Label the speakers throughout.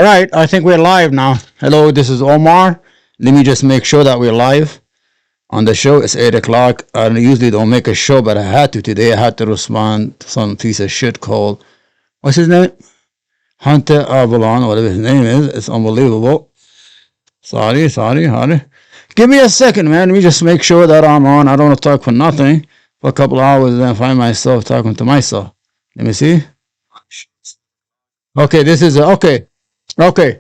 Speaker 1: All right, I think we're live now. Hello, this is Omar. Let me just make sure that we're live on the show. It's 8 o'clock. I usually don't make a show, but I had to today. I had to respond to some piece of shit called, what's his name? Hunter Avallone, whatever his name is. It's unbelievable. Sorry. Give me a second, man. Let me just make sure that I'm on. I don't want to talk for nothing for a couple of hours and then find myself talking to myself. Let me see. Okay, this is okay. Okay,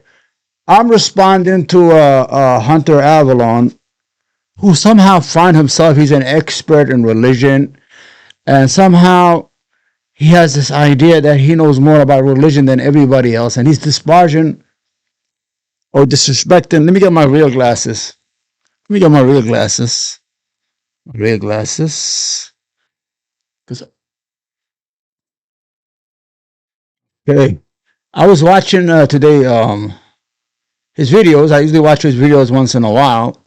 Speaker 1: I'm responding to Hunter Avallone, who somehow find himself he's an expert in religion, and somehow he has this idea that he knows more about religion than everybody else, and he's disparaging or disrespecting. Let me get my real glasses. Let me get my real glasses. Real glasses. Because okay, I was watching today his videos. I usually watch his videos once in a while.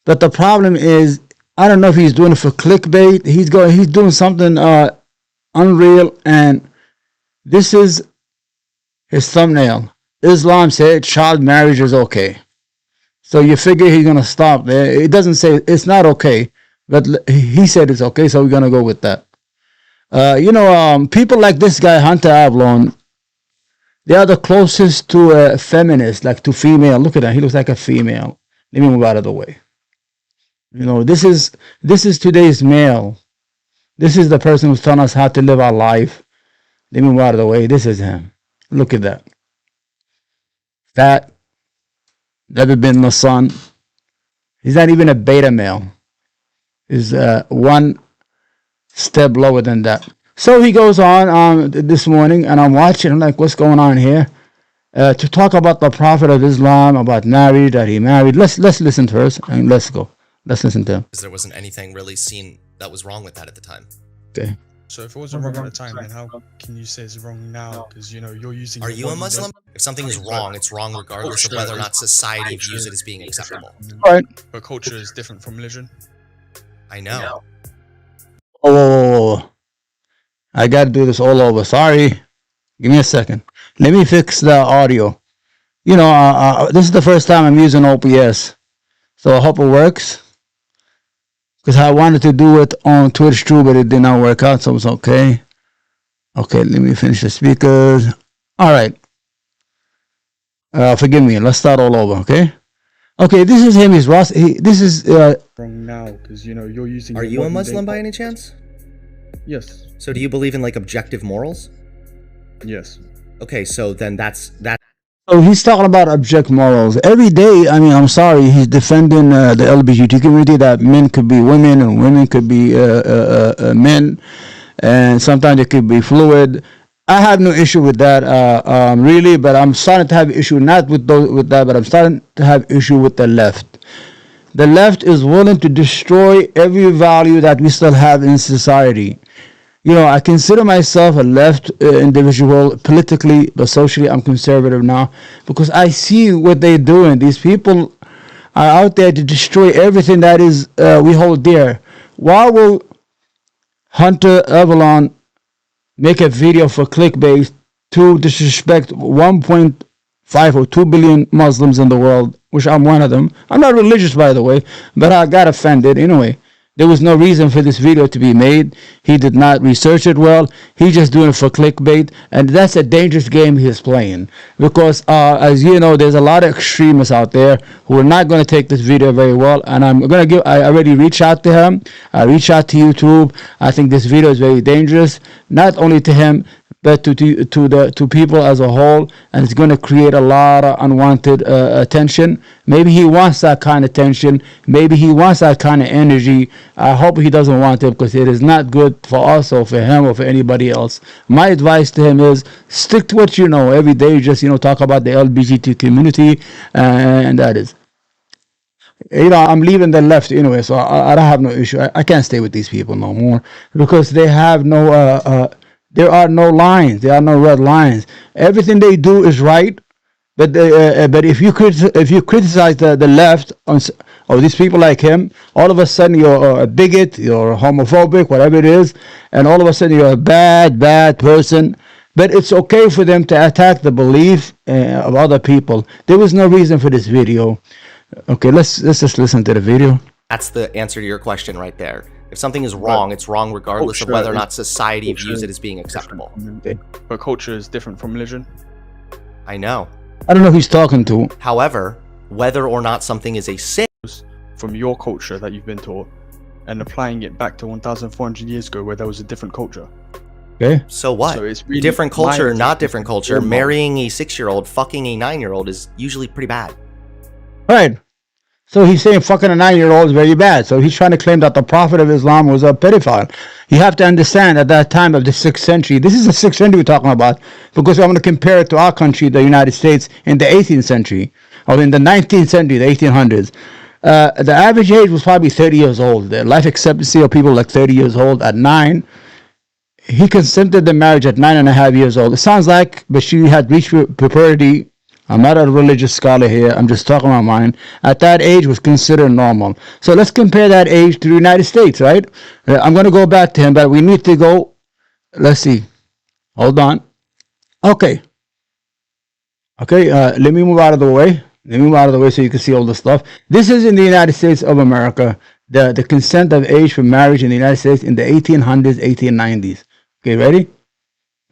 Speaker 1: But the problem is, I don't know if he's doing it for clickbait. He's doing something unreal, and this is his thumbnail. Islam said child marriage is okay. So you figure he's gonna stop there. It doesn't say it's not okay, but he said it's okay, so we're gonna go with that. People like this guy Hunter Avallone, they are the closest to a feminist, like to female. Look at that. He looks like a female. Let me move out of the way. This is today's male. This is the person who's telling us how to live our life. Let me move out of the way. This is him. Look at that. Fat. Never been in the sun. He's not even a beta male. He's one step lower than that. So he goes on this morning, and I'm watching. I'm like, what's going on here? To talk about the Prophet of Islam, about marriage, that he married. Let's listen first, and let's go. Let's listen to him.
Speaker 2: Because there wasn't anything really seen that was wrong with that at the time.
Speaker 1: Okay.
Speaker 3: So if it wasn't wrong at the time, then how can you say it's wrong now? Because you're using.
Speaker 2: Are you a Muslim? If something is wrong, it's wrong regardless of whether or not society views it as being acceptable.
Speaker 1: All right.
Speaker 3: But culture is different from religion.
Speaker 2: I know.
Speaker 1: Oh, I got to do this all over. Sorry. Give me a second. Let me fix the audio. This is the first time I'm using OBS, so I hope it works. Because I wanted to do it on Twitch too, but it did not work out, so it's okay. Okay, let me finish the speakers. All right. Forgive me. Let's start all over, okay? Okay, this is him. He's Ross. This is
Speaker 3: wrong now, because you're using.
Speaker 2: Are you a Muslim by any chance?
Speaker 3: Yes.
Speaker 2: So do you believe in like objective morals?
Speaker 3: Yes.
Speaker 2: Okay, so then that's that.
Speaker 1: So he's talking about object morals every day. I mean, I'm sorry, he's defending the LGBT community, that men could be women and women could be men, and sometimes it could be fluid. I have no issue with that, really, but I'm starting to have issue not with that, but I'm starting to have issue with the left. The left is willing to destroy every value that we still have in society. I consider myself a left individual politically, but socially I'm conservative now, because I see what they're doing. These people are out there to destroy everything that is we hold dear. Why will Hunter Avallone make a video for clickbait to disrespect 1.5 or 2 billion Muslims in the world, which I'm one of them? I'm not religious, by the way, but I got offended anyway. There was no reason for this video to be made. He did not research it well. He's just doing it for clickbait, and that's a dangerous game he's playing. Because, as you know, there's a lot of extremists out there who are not going to take this video very well. And I already reached out to him. I reached out to YouTube. I think this video is very dangerous, not only to him, but to people as a whole, and it's going to create a lot of unwanted attention. Maybe he wants that kind of attention. Maybe he wants that kind of energy. I hope he doesn't want it, because it is not good for us or for him or for anybody else. My advice to him is stick to what you know. Every day, just talk about the LGBT community, and that is. I'm leaving the left anyway, so I don't have no issue. I can't stay with these people no more, because they have no. There are no lines. There are no red lines. Everything they do is right, but if you criticize the left or these people like him, all of a sudden you're a bigot, you're homophobic, whatever it is, and all of a sudden you're a bad person. But it's okay for them to attack the belief of other people. There was no reason for this video. Okay, let's just listen to the video.
Speaker 2: That's the answer to your question right there. If something is wrong, it's wrong regardless of whether or not society views it as being acceptable.
Speaker 3: But culture is different from religion.
Speaker 2: I know.
Speaker 1: I don't know who he's talking to.
Speaker 2: However, whether or not something is a sin
Speaker 3: From your culture that you've been taught and applying it back to 1,400 years ago where there was a different culture.
Speaker 1: Okay.
Speaker 2: So what?
Speaker 3: So it's really
Speaker 2: different culture,
Speaker 3: my-
Speaker 2: not different culture. Marrying a 6-year-old, fucking a 9-year-old is usually pretty bad.
Speaker 1: Right. So he's saying fucking a 9-year-old is very bad. So he's trying to claim that the Prophet of Islam was a pedophile. You have to understand at that time of the 6th century, this is the 6th century we're talking about, because I'm going to compare it to our country, the United States, in the 18th century, or in the 19th century, the 1800s. The average age was probably 30 years old. The life expectancy of people like 30 years old at 9. He consented the marriage at 9.5 years old. It sounds like, but she had reached puberty. I'm not a religious scholar here. I'm just talking my mind. At that age was considered normal. So let's compare that age to the United States, right? I'm going to go back to him, but we need to go. Let's see. Hold on. Okay. Okay, let me move out of the way. Let me move out of the way so you can see all the stuff. This is in the United States of America. The consent of age for marriage in the United States in the 1800s, 1890s. Okay, ready?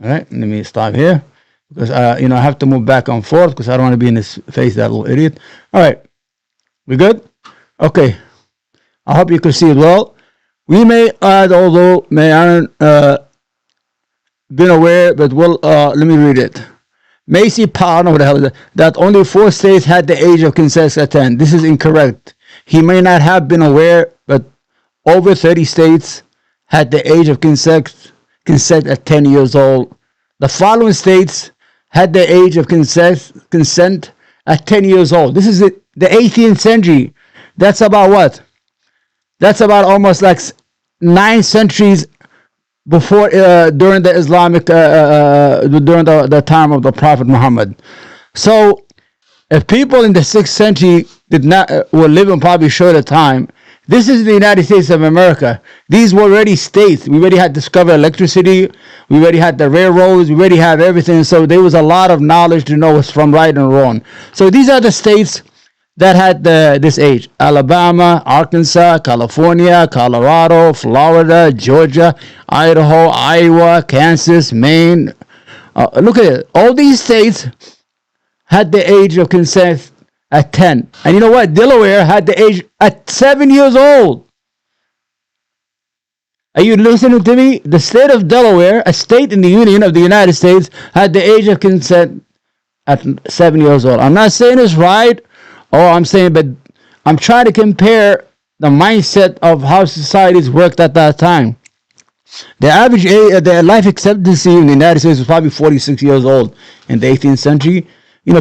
Speaker 1: All right, let me stop here. Because I have to move back and forth because I don't want to be in his face, that little idiot. All right, we good? Okay, I hope you can see it well. We may add, although may aren't been aware, but let me read it. Macy Powell, what the hell is that only 4 states had the age of consent at 10. This is incorrect. He may not have been aware, but over 30 states had the age of consent at 10 years old. The following states had the age of consent at 10 years old. This is the 18th century. That's about what? That's about almost like 9 centuries before, during the Islamic, during the time of the Prophet Muhammad. So, if people in the 6th century were living probably shorter time, this is the United States of America. These were already states. We already had discovered electricity. We already had the railroads. We already have everything. So there was a lot of knowledge to know what's from right and wrong. So these are the states that had this age. Alabama, Arkansas, California, Colorado, Florida, Georgia, Idaho, Iowa, Kansas, Maine. Look at it. All these states had the age of consent at 10. And you know what? Delaware had the age at 7 years old. Are you listening to me? The state of Delaware, a state in the Union of the United States, had the age of consent at 7 years old. I'm not saying it's right, I'm saying, but I'm trying to compare the mindset of how societies worked at that time. The average age, the life expectancy in the United States was probably 46 years old in the 18th century.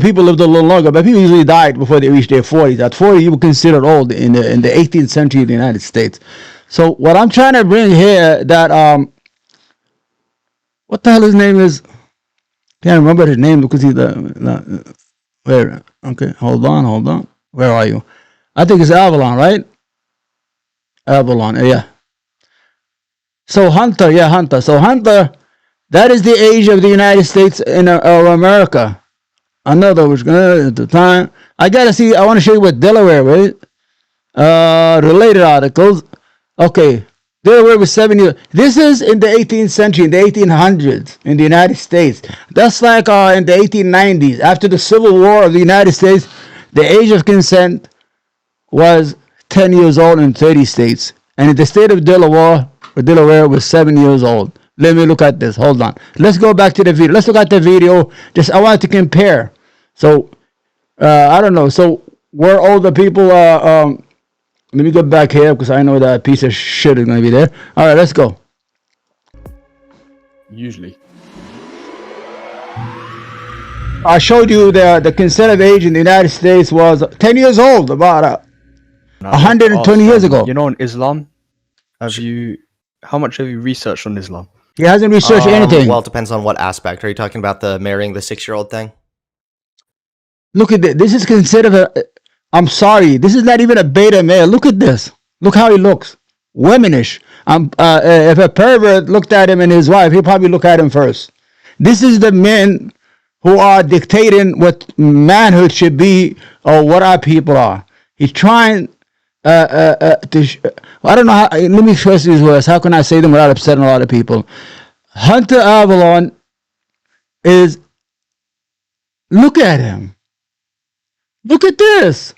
Speaker 1: People lived a little longer, but people usually died before they reached their 40s. At 40, you were considered old in the 18th century of the United States. So what I'm trying to bring here, that what the hell his name is? Can't remember his name because he's where? Okay, hold on. Where are you? I think it's Avallone, right? Avallone, yeah. So Hunter. So Hunter, that is the age of the United States in America. Another was at the time. I want to show you what Delaware was. Related articles. Okay. Delaware was 7 years. This is in the 18th century, in the 1800s, in the United States. That's like in the 1890s. After the Civil War of the United States, the age of consent was 10 years old in 30 states. And in the state of Delaware was 7 years old. Let me look at this. Hold on. Let's go back to the video. Let's look at the video. I wanted to compare. So, I don't know. So, were older people, let me go back here because I know that piece of shit is going to be there. All right, let's go.
Speaker 3: Usually.
Speaker 1: I showed you the consent of age in the United States was 10 years old, about 120 years ago.
Speaker 3: In Islam, how much have you researched on Islam?
Speaker 1: He hasn't researched anything.
Speaker 2: Well, it depends on what aspect. Are you talking about the marrying the 6-year-old thing?
Speaker 1: Look at this. This is considered I'm sorry. This is not even a beta male. Look at this. Look how he looks. Womanish. If a pervert looked at him and his wife, he'd probably look at him first. This is the men who are dictating what manhood should be or what our people are. He's trying I don't know how, let me first these words. How can I say them without upsetting a lot of people? Hunter Avallone is, look at him. Look at this.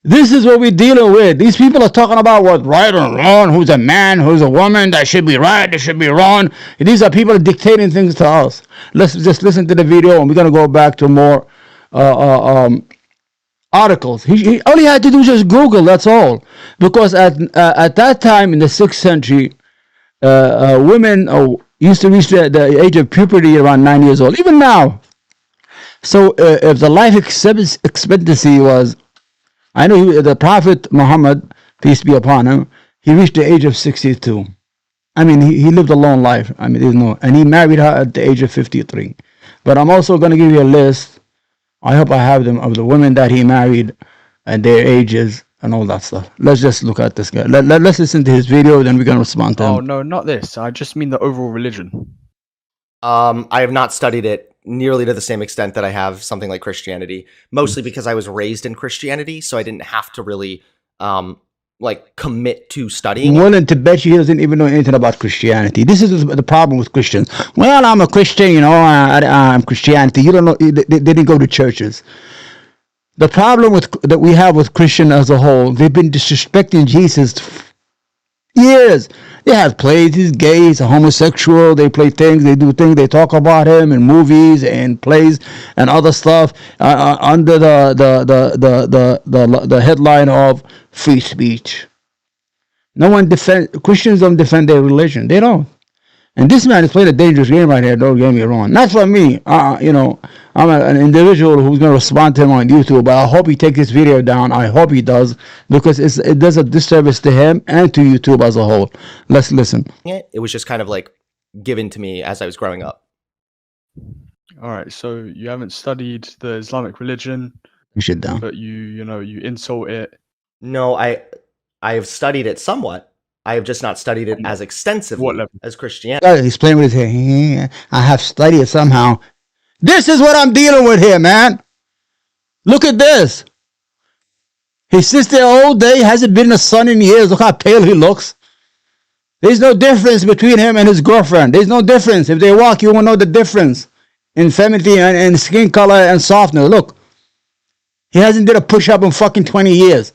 Speaker 1: This is what we're dealing with. These people are talking about what's right or wrong, who's a man, who's a woman, that should be right, that should be wrong. These are people dictating things to us. Let's just listen to the video, and we're going to go back to more articles. He all he had to do was just Google, that's all. Because at that time in the 6th century, women used to reach the age of puberty around 9 years old, even now. So if the life expectancy was, I know the Prophet Muhammad, peace be upon him, he reached the age of 62. I mean, he lived a long life. I mean, there's no, and he married her at the age of 53. But I'm also going to give you a list, I hope I have them, of the women that he married and their ages and all that stuff. Let's just look at this guy. Let's listen to his video, then we're going to respond to him.
Speaker 3: Oh, no, not this. I just mean the overall religion.
Speaker 2: I have not studied it nearly to the same extent that I have something like Christianity, mostly because I was raised in Christianity, so I didn't have to really like commit to studying.
Speaker 1: I'm willing to bet you he doesn't even know anything about Christianity. This is the problem with Christians. Well, I'm a Christian, you know, I'm Christianity. You don't know, they didn't go to churches. The problem that we have with Christian as a whole, they've been disrespecting Jesus years. They have plays, he's gay, he's a homosexual, they play things, they do things, they talk about him in movies and plays and other stuff under the headline of free speech. No one Christians don't defend their religion. They don't. And this man is playing a dangerous game right here, don't get me wrong. Not for me. You know, I'm an individual who's going to respond to him on YouTube, but I hope he takes this video down. I hope he does, because it does a disservice to him and to YouTube as a whole. Let's listen.
Speaker 2: It was just kind of like given to me as I was growing up.
Speaker 3: All right, so you haven't studied the Islamic religion,
Speaker 1: You should down.
Speaker 3: but you insult it.
Speaker 2: No, I have studied it somewhat. I have just not studied it as extensively as Christianity.
Speaker 1: He's playing with his hair. I have studied it somehow. This is what I'm dealing with here, man. Look at this. He sits there all day, hasn't been in the sun in years. Look how pale he looks. There's no difference between him and his girlfriend. There's no difference. If they walk, you won't know the difference in femininity and skin color and softness. Look. He hasn't did a push-up in fucking 20 years.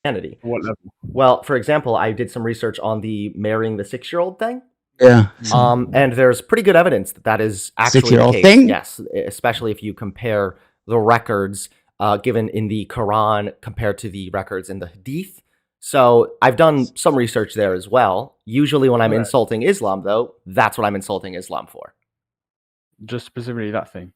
Speaker 3: What level?
Speaker 2: Well, for example, I did some research on the marrying the 6-year-old thing.
Speaker 1: Yeah.
Speaker 2: And there's pretty good evidence that is actually the
Speaker 1: 6-year-old
Speaker 2: case.
Speaker 1: thing?
Speaker 2: Yes, especially if you compare the records given in the Quran compared to the records in the Hadith. So I've done some research there as well. Usually when I'm insulting Islam, though, that's what I'm insulting Islam for.
Speaker 3: Just specifically that thing.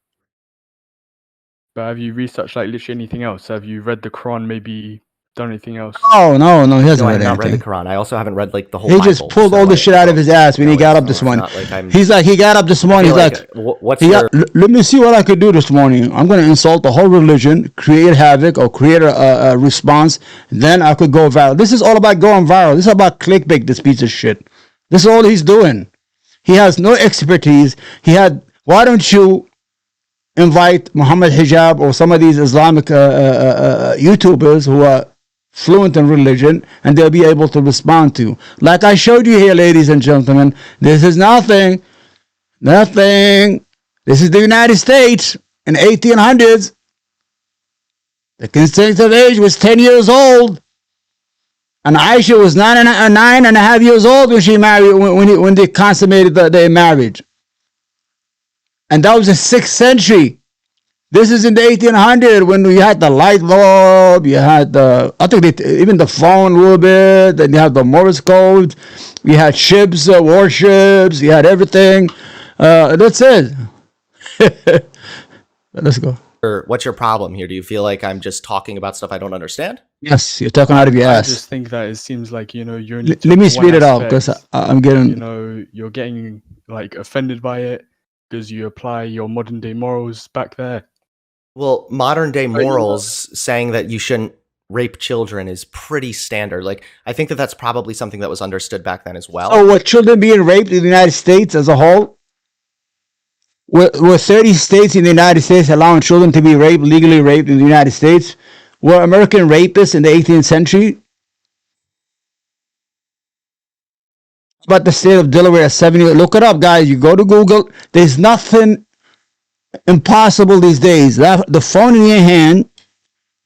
Speaker 3: But have you researched like literally anything else? Have you read the Quran, maybe done anything else?
Speaker 1: Oh, no, he hasn't
Speaker 2: I
Speaker 1: read
Speaker 2: have not
Speaker 1: anything.
Speaker 2: read the Quran. I also haven't read like the whole
Speaker 1: He
Speaker 2: Bible.
Speaker 1: just pulled all the shit out of his ass when he got up this morning. He got up this morning, he's like,
Speaker 2: what's
Speaker 1: let me see what I could do this morning. I'm going to insult the whole religion, create havoc or create a response, then I could go viral. This is all about going viral. This is about clickbait, this piece of shit. This is all he's doing. He has no expertise. Why don't you invite Muhammad Hijab or some of these Islamic YouTubers who are fluent in religion, and they'll be able to respond to. Like I showed you here, ladies and gentlemen, this is nothing. This is the United States in 1800s. The consensus age was 10 years old. And Aisha was 9.5 years old when she married, when they consummated their marriage. And that was the 6th century. This is in the 1800s when you had the light bulb, you had even the phone a little bit, then you had the Morse code, you had ships, warships, you had everything. That's it. Let's go.
Speaker 2: What's your problem here? Do you feel like I'm just talking about stuff I don't understand?
Speaker 1: Yes, you're talking out of your ass.
Speaker 3: I just think that it seems like, you're
Speaker 1: Let me speed it up, because I'm getting...
Speaker 3: you're getting like offended by it because you apply your modern day morals back there.
Speaker 2: Well, modern day morals saying that you shouldn't rape children is pretty standard. Like, I think that's probably something that was understood back then as well.
Speaker 1: Oh, what, children being raped in the United States as a whole? were 30 states in the United States allowing children to be raped, legally raped in the United States? Were American rapists in the 18th century? About the state of Delaware at 70? Look it up, guys. You go to Google. There's nothing impossible these days. The phone in your hand,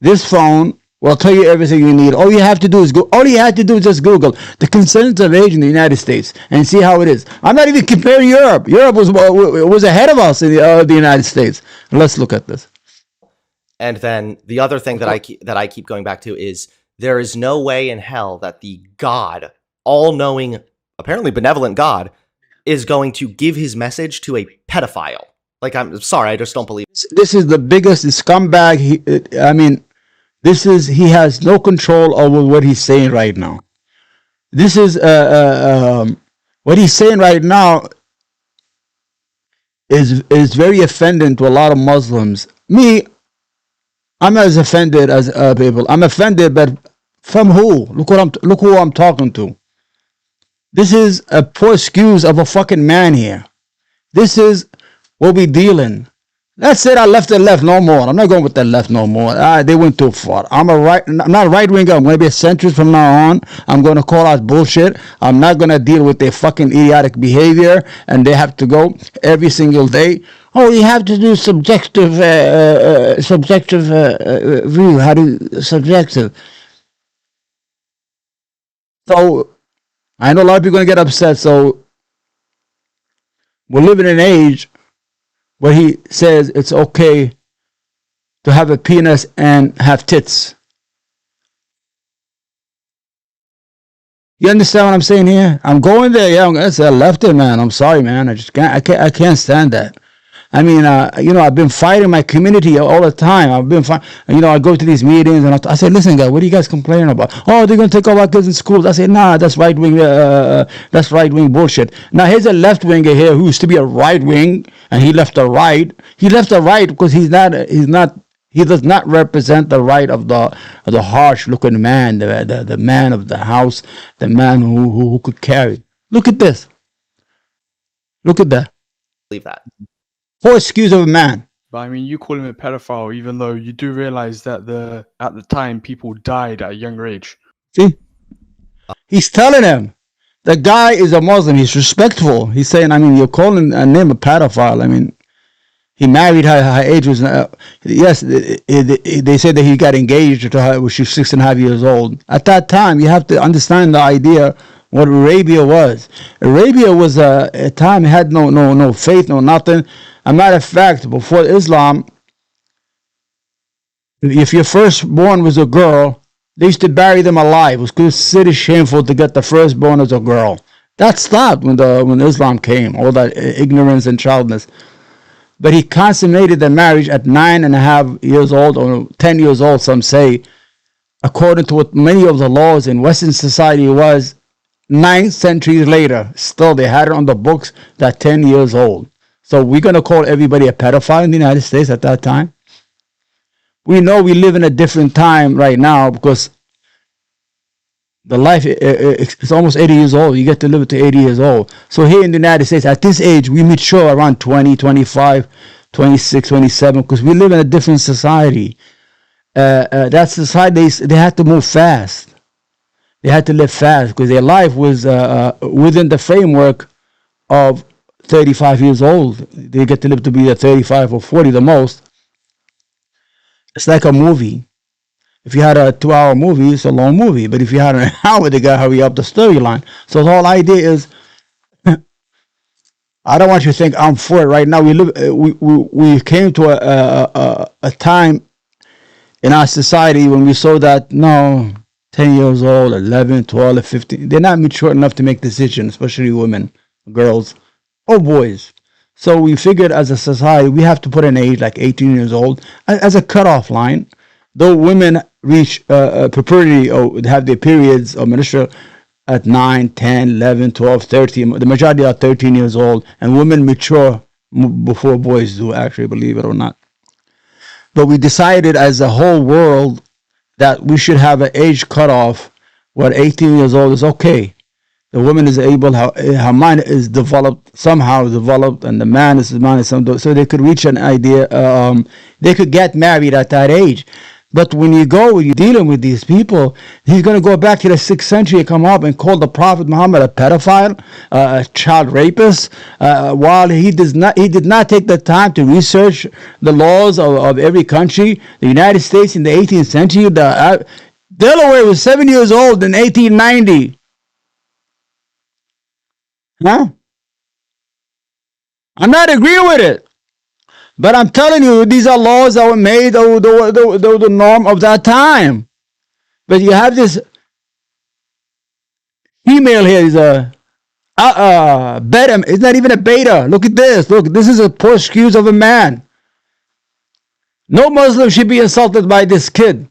Speaker 1: this phone will tell you everything you need. All you have to do is go. All you have to do is just Google the consent of age in the United States and see how it is. I'm not even comparing Europe. Europe was ahead of us in the United States. Let's look at this.
Speaker 2: And then the other thing that I keep going back to is there is no way in hell that the God, all-knowing, apparently benevolent God, is going to give his message to a pedophile. Like, I'm sorry, I just don't believe it.
Speaker 1: This is the biggest scumbag. He has no control over what he's saying right now. This is what he's saying right now is very offending to a lot of Muslims. Me, I'm as offended as people. I'm offended, but from who? Look who I'm talking to. This is a poor excuse of a fucking man here. This is what we dealing. That's it. I left the left no more. I'm not going with the left no more. They went too far. I'm not a right winger. I'm going to be a centrist from now on. I'm going to call out bullshit. I'm not going to deal with their fucking idiotic behavior, and they have to go every single day. Oh, you have to do subjective view. How do subjective? So I know a lot of people are going to get upset. So we're living in an age where he says it's okay to have a penis and have tits. You understand what I'm saying here? I'm going there. Yeah, I'm going to say I left it, man. I'm sorry, man. I just can't. I can't stand that. I mean, I've been fighting my community all the time. I've been fighting. I go to these meetings and I say, listen, guys, what are you guys complaining about? Oh, they're going to take all our kids in schools. I say, nah, that's right wing. That's right wing bullshit. Now here's a left winger here who used to be a right wing, and he left the right. He left the right because he does not represent the right of the harsh looking man, the man of the house, the man who could carry. Look at this. Look at that.
Speaker 2: Believe that.
Speaker 1: Poor excuse of a man.
Speaker 3: But I mean, you call him a pedophile, even though you do realize that at the time people died at a younger age.
Speaker 1: See, he's telling him the guy is a Muslim. He's respectful. He's saying, I mean, you're calling a name a pedophile. I mean, he married her. Her age was yes. They said that he got engaged to her when she was 6.5 years old. At that time, you have to understand the idea what Arabia was. Arabia was a time it had no faith, no nothing. A matter of fact, before Islam, if your firstborn was a girl, they used to bury them alive. It was considered shameful to get the firstborn as a girl. That stopped when Islam came, all that ignorance and childlessness. But he consummated the marriage at 9.5 years old or 10 years old, some say, according to what many of the laws in Western society was 9 centuries later. Still, they had it on the books that 10 years old. So we're going to call everybody a pedophile in the United States at that time? We know we live in a different time right now because the life is almost 80 years old. You get to live to 80 years old. So here in the United States, at this age, we mature around 20, 25, 26, 27 because we live in a different society. That society, they had to move fast. They had to live fast because their life was within the framework of 35 years old. They get to live to be at 35 or 40 the most. It's like a movie. If you had a 2-hour movie, it's a long movie. But if you had an hour, they got to hurry up the storyline. So the whole idea is, I don't want you to think I'm for it right now. We came to a time in our society when we saw that, no, 10 years old, 11, 12, 15, they're not mature enough to make decisions, especially women, girls, or boys. So we figured as a society, we have to put an age like 18 years old as a cutoff line. Though women reach puberty or have their periods or menstrual at 9, 10, 11, 12, 13. The majority are 13 years old, and women mature before boys do, actually, believe it or not. But we decided as a whole world that we should have an age cutoff where 18 years old is okay. The woman is able, her mind is developed, somehow developed, and the man is mind is some, so they could reach an idea. They could get married at that age. But when you're dealing with these people, he's going to go back to the 6th century and come up and call the Prophet Muhammad a pedophile, a child rapist, while he did not take the time to research the laws of every country. The United States in the 18th century, Delaware was 7 years old in 1890. Huh? I'm not agreeing with it. But I'm telling you, these are laws that were made, the norm of that time. But you have this female here is a beta. It's not even a beta. Look at this. Look, this is a poor excuse of a man. No Muslim should be insulted by this kid.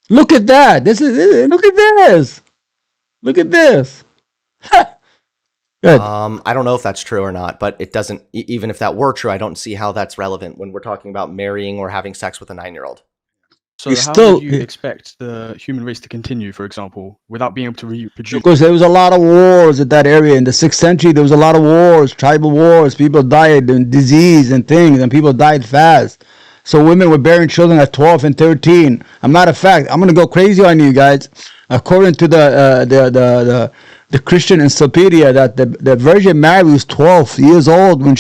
Speaker 1: Look at that. Look at this. Look at this. Good.
Speaker 2: I don't know if that's true or not, but it doesn't. Even if that were true, I don't see how that's relevant when we're talking about marrying or having sex with a 9-year-old.
Speaker 3: So how would you expect the human race to continue, for example, without being able to reproduce?
Speaker 1: Because there was a lot of wars in that area. In the 6th century, there was a lot of wars, tribal wars. People died and disease and things, and people died fast. So women were bearing children at 12 and 13. I'm not a fact. I'm gonna go crazy on you guys. According to the Christian encyclopedia, that the Virgin Mary was 12 years old when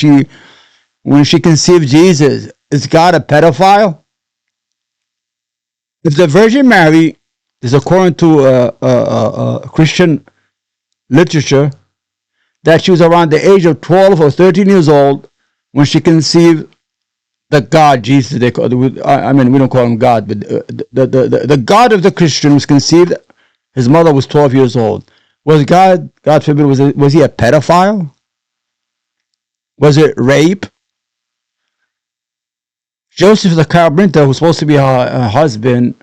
Speaker 1: she conceived Jesus. Is God a pedophile? If the Virgin Mary is according to Christian literature, that she was around the age of 12 or 13 years old when she conceived the God, Jesus, we don't call him God, but the God of the Christian was conceived. His mother was 12 years old. Was God forbid, was he a pedophile? Was it rape? Joseph the carpenter, who was supposed to be her husband,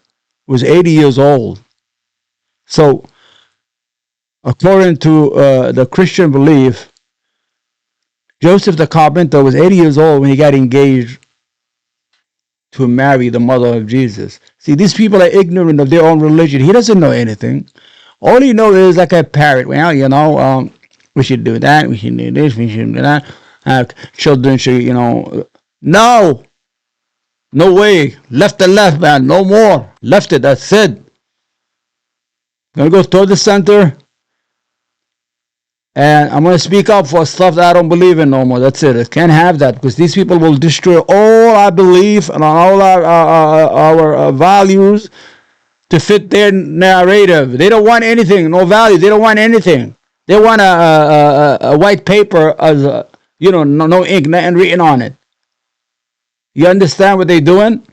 Speaker 1: was 80 years old. So, according to the Christian belief, Joseph the carpenter was 80 years old when he got engaged to marry the mother of Jesus. See, these people are ignorant of their own religion. He doesn't know anything. All he knows is like a parrot. Well, we should do that. We should do this. We should do that. Children should, no. No way. Left and left, man. No more. Left it. That's it. Gonna go toward the center. And I'm going to speak up for stuff that I don't believe in no more. That's it. I can't have that because these people will destroy all our belief and all our values to fit their narrative. They don't want anything, no value. They don't want anything. They want a white paper as no ink, nothing written on it. You understand what they're doing?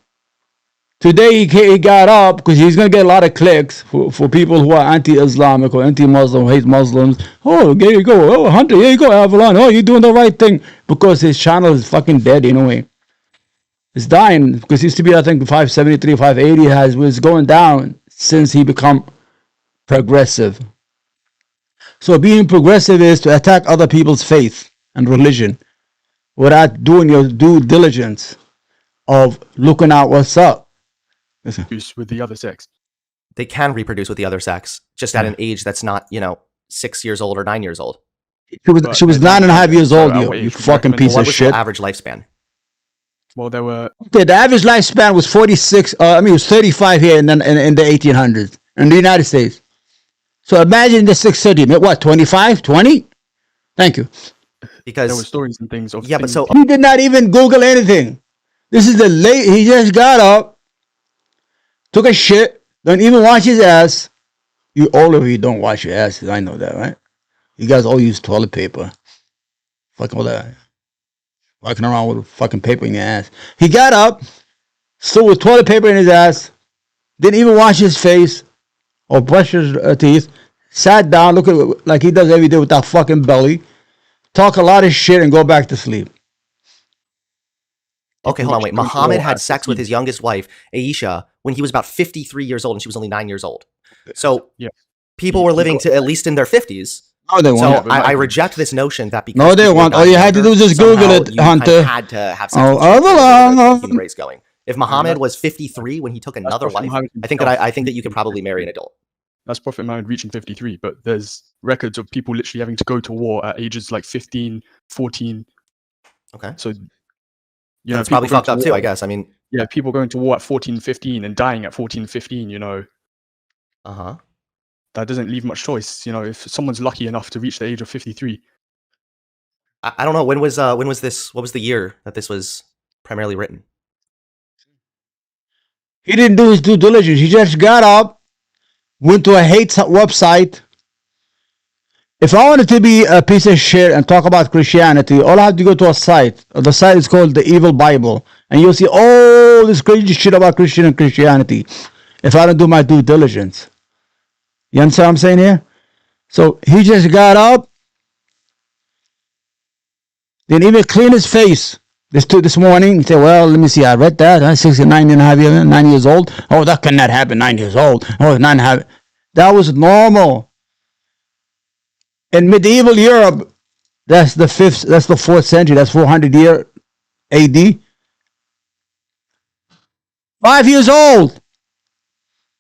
Speaker 1: Today he got up because he's going to get a lot of clicks for people who are anti-Islamic or anti-Muslim, hate Muslims. Oh, there you go. Oh, Hunter, here you go, Avallone. Oh, you're doing the right thing. Because his channel is fucking dead in a way. It's dying because he used to be, I think, 573, 580 was going down since he become progressive. So being progressive is to attack other people's faith and religion without doing your due diligence of looking out what's up.
Speaker 3: With the other sex.
Speaker 2: They can reproduce with the other sex, just at an age that's not, 6 years old or 9 years old.
Speaker 1: She was 9.5 years old, you fucking piece of shit.
Speaker 2: What was the average lifespan?
Speaker 3: Well, there were...
Speaker 1: Okay, the average lifespan was 46, it was 35 here in the 1800s, in the United States. So imagine the 630, what, 25, 20? Thank you.
Speaker 2: Because...
Speaker 3: There were stories and things of...
Speaker 2: Yeah, but so...
Speaker 1: He did not even Google anything. This is he just got up, took a shit, don't even wash his ass. All of you don't wash your asses, I know that, right? You guys all use toilet paper. Fuck all that. Walking around with fucking paper in your ass. He got up, still with toilet paper in his ass, didn't even wash his face or brush his teeth, sat down, look at like he does every day with that fucking belly, talk a lot of shit and go back to sleep.
Speaker 2: Okay, hold on, wait. Muhammad had sex with his youngest wife, Aisha, when he was about 53 years old and she was only 9 years old. So people were living to at least in their 50s.
Speaker 1: No, they won't.
Speaker 2: So I reject this notion that because...
Speaker 1: No, they won't. All you had to do was just Google it, Hunter.
Speaker 2: You had to have sex with the human race going. If Muhammad was 53 when he took another wife, I think that you could probably marry an adult.
Speaker 3: That's Prophet Muhammad reaching 53. But there's records of people literally having to go to war at ages like 15, 14.
Speaker 2: Okay.
Speaker 3: So, you know,
Speaker 2: That's probably
Speaker 3: people going
Speaker 2: fucked
Speaker 3: to
Speaker 2: up
Speaker 3: war-
Speaker 2: too, I guess. I mean,
Speaker 3: Yeah, people going to war at 14, 15 and dying at 14, 15, you know,
Speaker 2: uh-huh.
Speaker 3: that doesn't leave much choice. You know, if someone's lucky enough to reach the age of 53.
Speaker 2: I don't know, when was this, what was the year that this was primarily written?
Speaker 1: He didn't do his due diligence. He just got up, went to a hate website. If I wanted to be a piece of shit and talk about Christianity, all I have to go to a site. The site is called the Evil Bible. And you'll see all this crazy shit about Christianity if I don't do my due diligence. You understand what I'm saying here? So he just got up, didn't even clean his face. This morning, he said, well, let me see, I read that. I'm 69 and a half years, 9 years old. Oh, that cannot happen, 9 years old. Oh, 9.5. That was normal. In medieval Europe, that's the 4th century, that's 400 year AD. 5 years old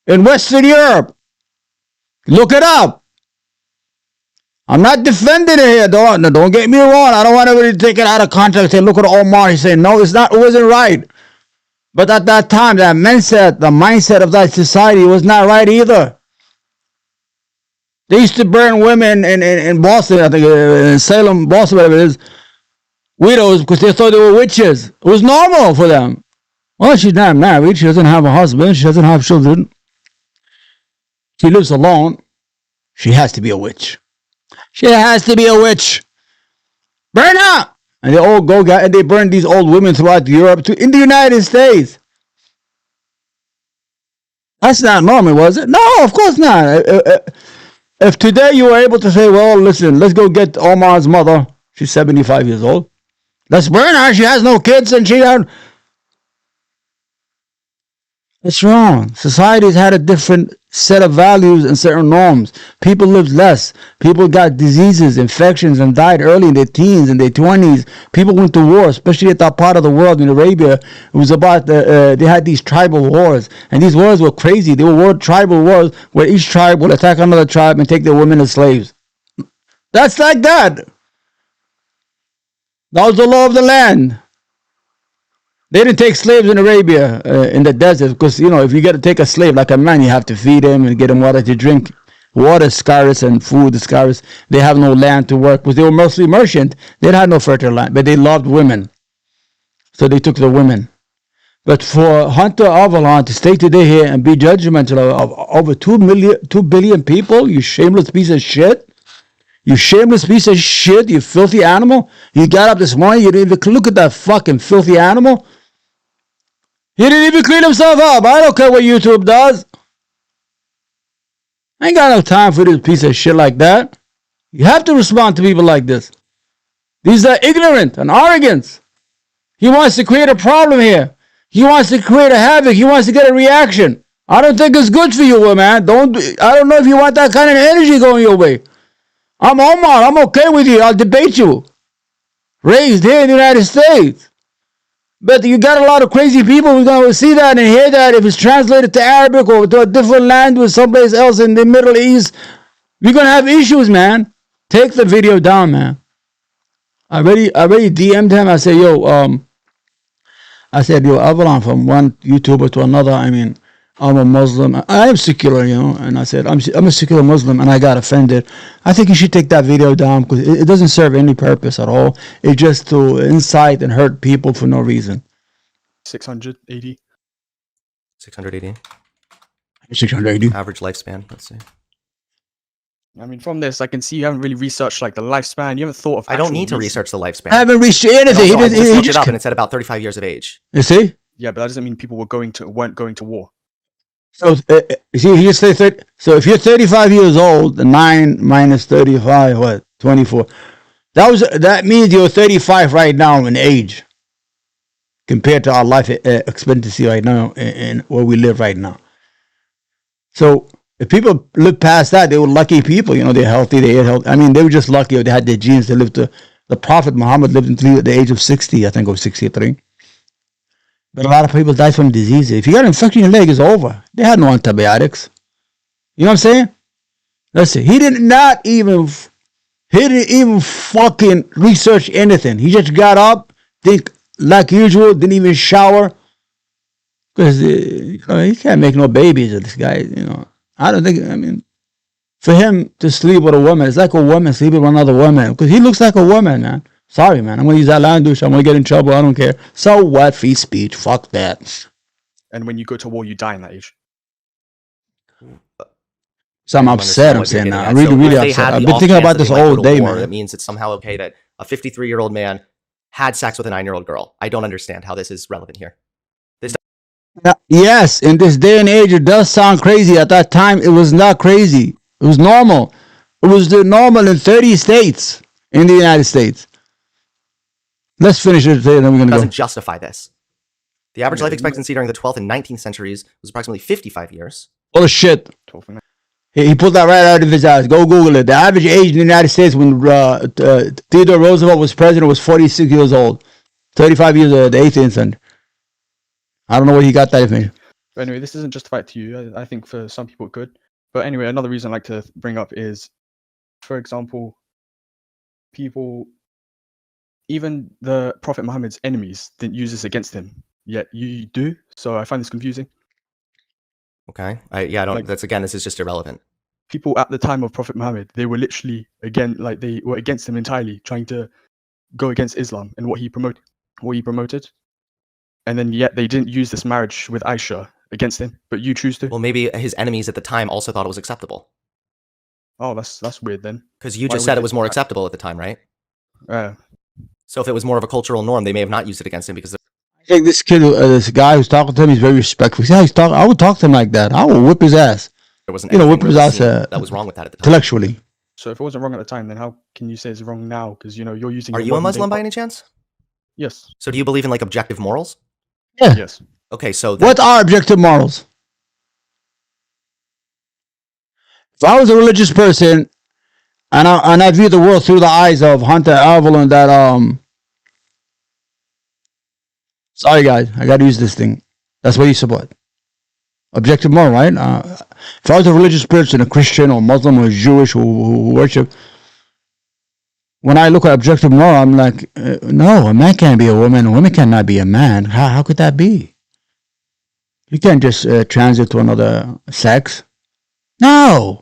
Speaker 1: in Western Europe. Look it up. I'm not defending it here. Don't get me wrong. I don't want everybody to take it out of context and say, look at Omar. He's saying, no, it wasn't right. But at that time, the mindset of that society was not right either. They used to burn women in Boston, I think, in Salem, Boston, whatever it is, widows, because they thought they were witches. It was normal for them. Well, she's not married. She doesn't have a husband. She doesn't have children. She lives alone. She has to be a witch. She has to be a witch. Burn her! And they all go and they burn these old women throughout Europe in the United States. That's not normal, was it? No, of course not. If today you were able to say, well, listen, let's go get Omar's mother. She's 75 years old. Let's burn her. She has no kids and she had... It's wrong. Society's had a different set of values and certain norms. People lived less. People got diseases, infections, and died early in their teens and their 20s. People went to war, especially at that part of the world in Arabia. It was about they had these tribal wars, and these wars were crazy. They were tribal wars where each tribe would attack another tribe and take their women as slaves. That's like that. That was the law of the land. They didn't take slaves in Arabia in the desert because, you know, if you get to take a slave like a man, you have to feed him and get him water to drink. Water is scarce and food is scarce. They have no land to work because they were mostly merchant. They had no fertile land, but they loved women. So they took the women. But for Hunter Avallone to stay today here and be judgmental of over 2 billion people, you shameless piece of shit. You shameless piece of shit, you filthy animal. You got up this morning, you didn't even look at that fucking filthy animal. He didn't even clean himself up. I don't care what YouTube does. I ain't got no time for this piece of shit like that. You have to respond to people like this. These are ignorant and arrogant. He wants to create a problem here. He wants to create a havoc. He wants to get a reaction. I don't think it's good for you, man. I don't know if you want that kind of energy going your way. I'm Omar. I'm okay with you. I'll debate you. Raised here in the United States. But you got a lot of crazy people who's going to see that and hear that. If it's translated to Arabic or to a different language someplace else in the Middle East, we're going to have issues, man. Take the video down, man. I already DM'd him. I said, yo, Avallone, from one YouTuber to another. I mean, I'm a Muslim. I am secular, you know. And I said, I'm a secular Muslim, and I got offended. I think you should take that video down because it doesn't serve any purpose at all. It's just to incite and hurt people for no reason.
Speaker 3: 680.
Speaker 2: 680.
Speaker 1: 680.
Speaker 2: Average lifespan, let's see.
Speaker 3: I mean, from this, I can see you haven't really researched like the lifespan. You haven't thought of.
Speaker 2: I don't need to research the lifespan.
Speaker 1: I haven't researched anything.
Speaker 2: I just looked it up and it said about 35 years of age.
Speaker 1: You see?
Speaker 3: Yeah, but that doesn't mean people weren't going to war.
Speaker 1: So see, he just say 30. So if you're 35 years old, 9 minus 35, what? 24. That means you're 35 right now in age, compared to our life expectancy right now in where we live right now. So if people live past that, they were lucky people. You know, they're healthy, they ate healthy. I mean, they were just lucky if they had their genes. They lived the Prophet Muhammad lived until the age of 60, I think, or 63. But a lot of people died from diseases. If you got an infection in your leg, it's over. They had no antibiotics. You know what I'm saying? Listen, he didn't even fucking research anything. He just got up, think like usual, didn't even shower. Because he can't make no babies with this guy, I don't think, for him to sleep with a woman, it's like a woman sleeping with another woman. Because he looks like a woman, man. Sorry, man. I'm going to use that language. I'm going to get in trouble. I don't care. So what? Free speech. Fuck that.
Speaker 3: And when you go to war, you die in that age.
Speaker 1: So I'm upset. I'm saying that. I'm really upset. I've been thinking about this all day, man.
Speaker 2: It means it's somehow okay that a 53-year-old man had sex with a 9-year-old girl. I don't understand how this is relevant here.
Speaker 1: Yes, in this day and age, it does sound crazy. At that time, it was not crazy. It was normal. It was the normal in 30 states in the United States. Let's finish it today, and then we're going to go.
Speaker 2: Doesn't justify this. The average life expectancy during the 12th and 19th centuries was approximately 55 years.
Speaker 1: Full of shit. He pulled that right out of his ass. Go Google it. The average age in the United States when Theodore Roosevelt was president was 46 years old. 35 years of the 18th century. I don't know where he got that information.
Speaker 3: But anyway, this isn't justified to you. I think for some people it could. But anyway, another reason I like to bring up is, for example, even the Prophet Muhammad's enemies didn't use this against him. Yet you do. So I find this confusing.
Speaker 2: Okay. This is just irrelevant.
Speaker 3: People at the time of Prophet Muhammad, they were literally, they were against him entirely, trying to go against Islam and what he promoted. And then yet they didn't use this marriage with Aisha against him, but you choose to.
Speaker 2: Well, maybe his enemies at the time also thought it was acceptable.
Speaker 3: Oh, that's weird then.
Speaker 2: Because you just said it was more acceptable at the time, right? So if it was more of a cultural norm, they may have not used it against him because.
Speaker 1: I think this kid, this guy who's talking to him, he's very respectful. See how he's talking? I would talk to him like that. I would whip his ass.
Speaker 2: There wasn't
Speaker 1: whip his ass.
Speaker 2: That was wrong with that at the time.
Speaker 1: Intellectually.
Speaker 3: So if it wasn't wrong at the time, then how can you say it's wrong now? Because you're using.
Speaker 2: Are you a Muslim by any chance?
Speaker 3: Yes.
Speaker 2: So do you believe in objective morals?
Speaker 1: Yeah.
Speaker 3: Yes.
Speaker 2: Okay, so
Speaker 1: what are objective morals? If I was a religious person and I view the world through the eyes of Hunter Avallone, that sorry guys, I gotta use this thing. That's what you support. Objective moral, right? If I was a religious person, a Christian or Muslim or Jewish who worship, when I look at objective moral, I'm like, no, a man can't be a woman cannot be a man. How could that be? You can't just transit to another sex. No.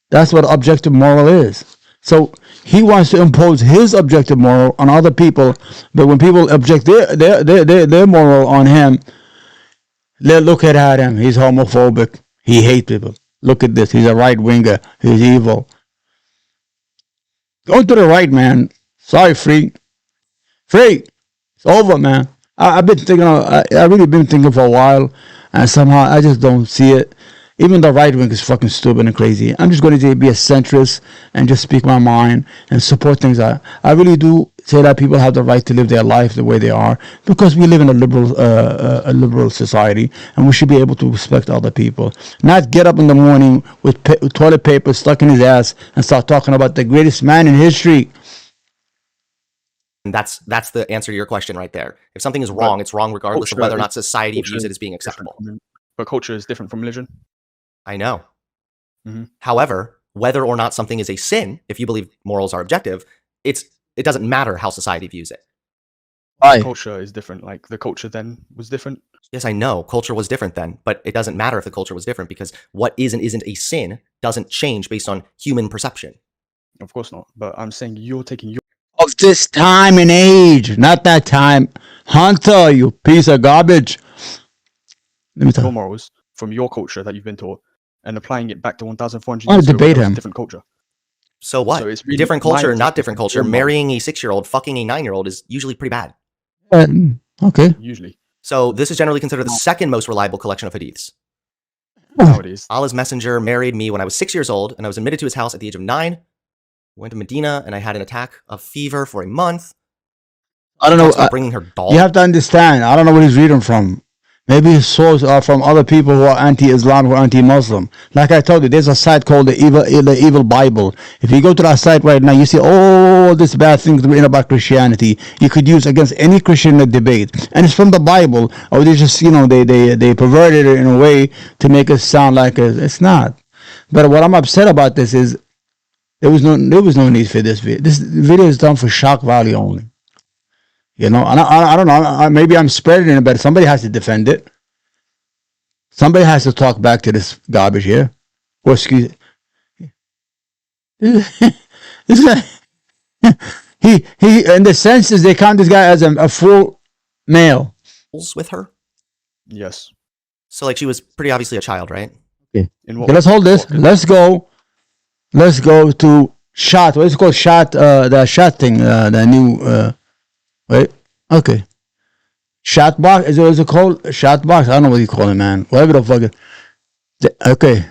Speaker 1: That's what objective moral is. So he wants to impose his objective moral on other people, but when people object their moral on him, they look at him. He's homophobic. He hates people. Look at this. He's a right winger. He's evil. Go to the right, man. Sorry, freak. Freak. It's over, man. I've been thinking. I really been thinking for a while, and somehow I just don't see it. Even the right wing is fucking stupid and crazy. I'm just going to be a centrist and just speak my mind and support things. I really do say that people have the right to live their life the way they are because we live in a liberal society and we should be able to respect other people. Not get up in the morning with toilet paper stuck in his ass and start talking about the greatest man in history.
Speaker 2: And that's the answer to your question right there. If something is wrong, it's wrong regardless of whether or not society views it as being acceptable.
Speaker 3: But culture is different from religion.
Speaker 2: I know. Mm-hmm. However, whether or not something is a sin, if you believe morals are objective, it doesn't matter how society views it.
Speaker 3: Culture is different. Like the culture then was different.
Speaker 2: Yes, I know. Culture was different then, but it doesn't matter if the culture was different because what is and isn't a sin doesn't change based on human perception.
Speaker 3: Of course not. But I'm saying you're taking your...
Speaker 1: Of this time and age, not that time. Hunter, you piece of garbage. Let me tell you.
Speaker 3: Your morals from your culture that you've been taught and applying it back to 1,400
Speaker 1: years
Speaker 3: ago.
Speaker 1: Debate him.
Speaker 3: Different culture.
Speaker 2: So what? So it's really different culture, not different culture. Marrying a 6-year-old, fucking a 9-year-old is usually pretty bad.
Speaker 1: Okay.
Speaker 3: Usually.
Speaker 2: So this is generally considered the second most reliable collection of hadiths.
Speaker 3: Nowadays.
Speaker 2: Allah's messenger married me when I was 6 years old, and I was admitted to his house at the age of 9. Went to Medina, and I had an attack of fever for a month.
Speaker 1: I don't know.
Speaker 2: Bringing her doll.
Speaker 1: You have to understand. I don't know what he's reading from. Maybe his sources are from other people who are anti-Islam or anti-Muslim. Like I told you, there's a site called the Evil Bible. If you go to that site right now, you see all these bad things written about Christianity. You could use against any Christian in a debate, and it's from the Bible. Or they just, they perverted it in a way to make it sound like it's not. But what I'm upset about this is there was no need for this video. This video is done for shock value only. You know, and I don't know. Maybe I'm spreading it, but somebody has to defend it. Somebody has to talk back to this garbage here. Or excuse this guy. he in the census they count this guy as a full male.
Speaker 2: With her.
Speaker 3: Yes.
Speaker 2: So like she was pretty obviously a child, right?
Speaker 1: Okay.
Speaker 3: In
Speaker 1: Let's hold this. Let's go to shot. What is it called? Shot. The shot thing. The new. Wait. Okay. Shot box. Is it called shot box? I don't know what you call it, man. Whatever the fuck. Okay.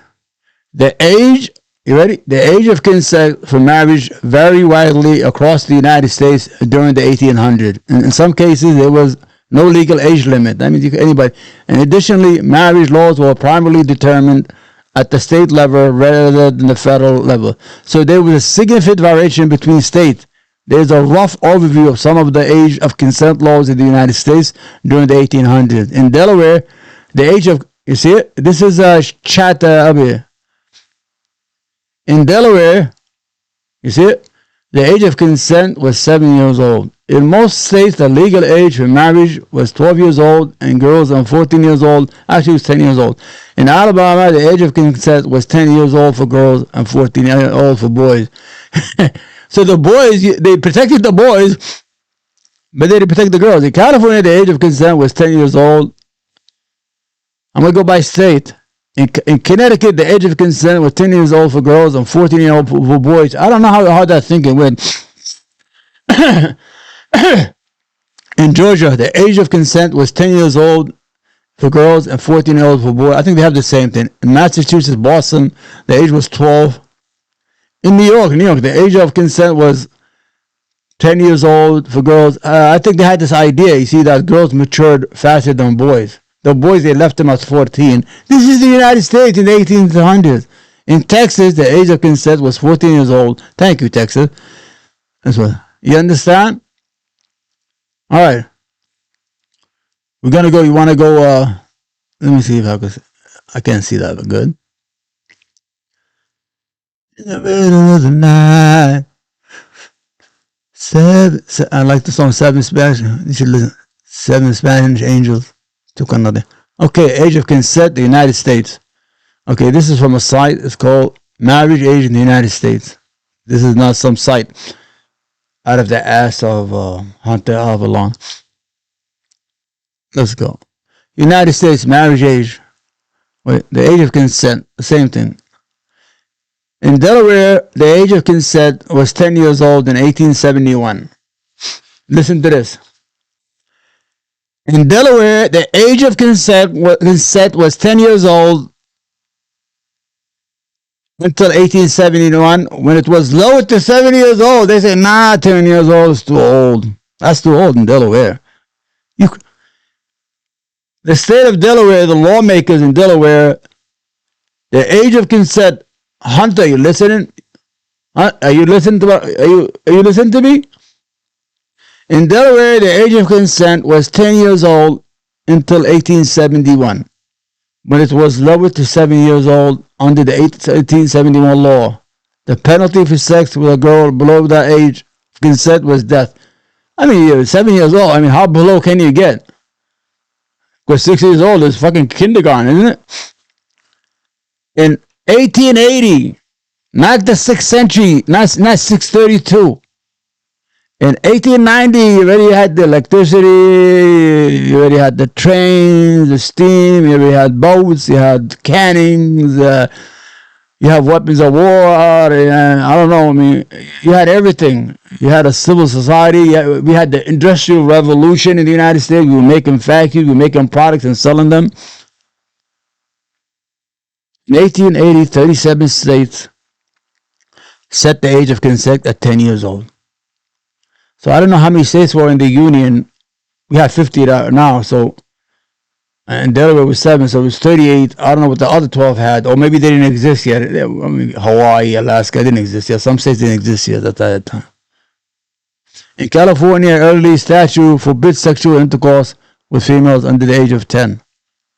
Speaker 1: The age. You ready? The age of consent for marriage varied widely across the United States during the 1800s. In some cases, there was no legal age limit. That means anybody. And additionally, marriage laws were primarily determined at the state level rather than the federal level. So there was a significant variation between states. There's a rough overview of some of the age of consent laws in the United States during the 1800s. In Delaware, the age of, you see it? This is a chat up here. In Delaware, you see it? The age of consent was 7 years old. In most states, the legal age for marriage was 12 years old, and girls are 14 years old. Actually, it was 10 years old. In Alabama, the age of consent was 10 years old for girls and 14 years old for boys. So the boys, they protected the boys, but they didn't protect the girls. In California, the age of consent was 10 years old. I'm going to go by state. In Connecticut, the age of consent was 10 years old for girls and 14 years old for boys. I don't know how that thinking went. In Georgia, the age of consent was 10 years old for girls and 14 years old for boys. I think they have the same thing. In Massachusetts, Boston, the age was 12. In New York, the age of consent was 10 years old for girls. I think they had this idea, you see, that girls matured faster than boys. The boys, they left them at 14. This is the United States in the 1800s. In Texas, the age of consent was 14 years old. Thank you, Texas. That's what. You understand? All right. We're going to go. You want to go? Let me see if I can't see that, but good. In the middle of the night. I like the song Seven Spanish. You should listen. Seven Spanish Angels. Took another. Okay, age of consent, the United States. Okay, this is from a site. It's called Marriage Age in the United States. This is not some site out of the ass of Hunter Avallone. Let's go. United States marriage age. Wait, the age of consent, the same thing. In Delaware, the age of consent was 10 years old in 1871. Listen to this. In Delaware, the age of consent was 10 years old until 1871, when it was lowered to 7 years old. They say, nah, 10 years old is too old. That's too old in Delaware. The state of Delaware, the lawmakers in Delaware, the age of consent. Hunter, are you listening? Are you listening to? Are you listening to me? In Delaware, the age of consent was 10 years old until 1871, when it was lowered to 7 years old under the 1871 law. The penalty for sex with a girl below that age of consent was death. I mean, you're 7 years old. I mean, how below can you get? Because 6 years old is fucking kindergarten, isn't it? In 1880, not the 6th century, not 632. In 1890, you already had the electricity, you already had the trains, the steam, you already had boats, you had cannons, you have weapons of war, I don't know, I mean, you had everything. You had a civil society, we had the Industrial Revolution in the United States, we were making factories, we were making products and selling them. In 1880, 37 states set the age of consent at 10 years old. So I don't know how many states were in the Union. We have 50 now, so, and Delaware was 7, so it was 38. I don't know what the other 12 had, or maybe they didn't exist yet. I mean, Hawaii, Alaska didn't exist yet. Some states didn't exist yet at that time. In California, early statute forbids sexual intercourse with females under the age of 10,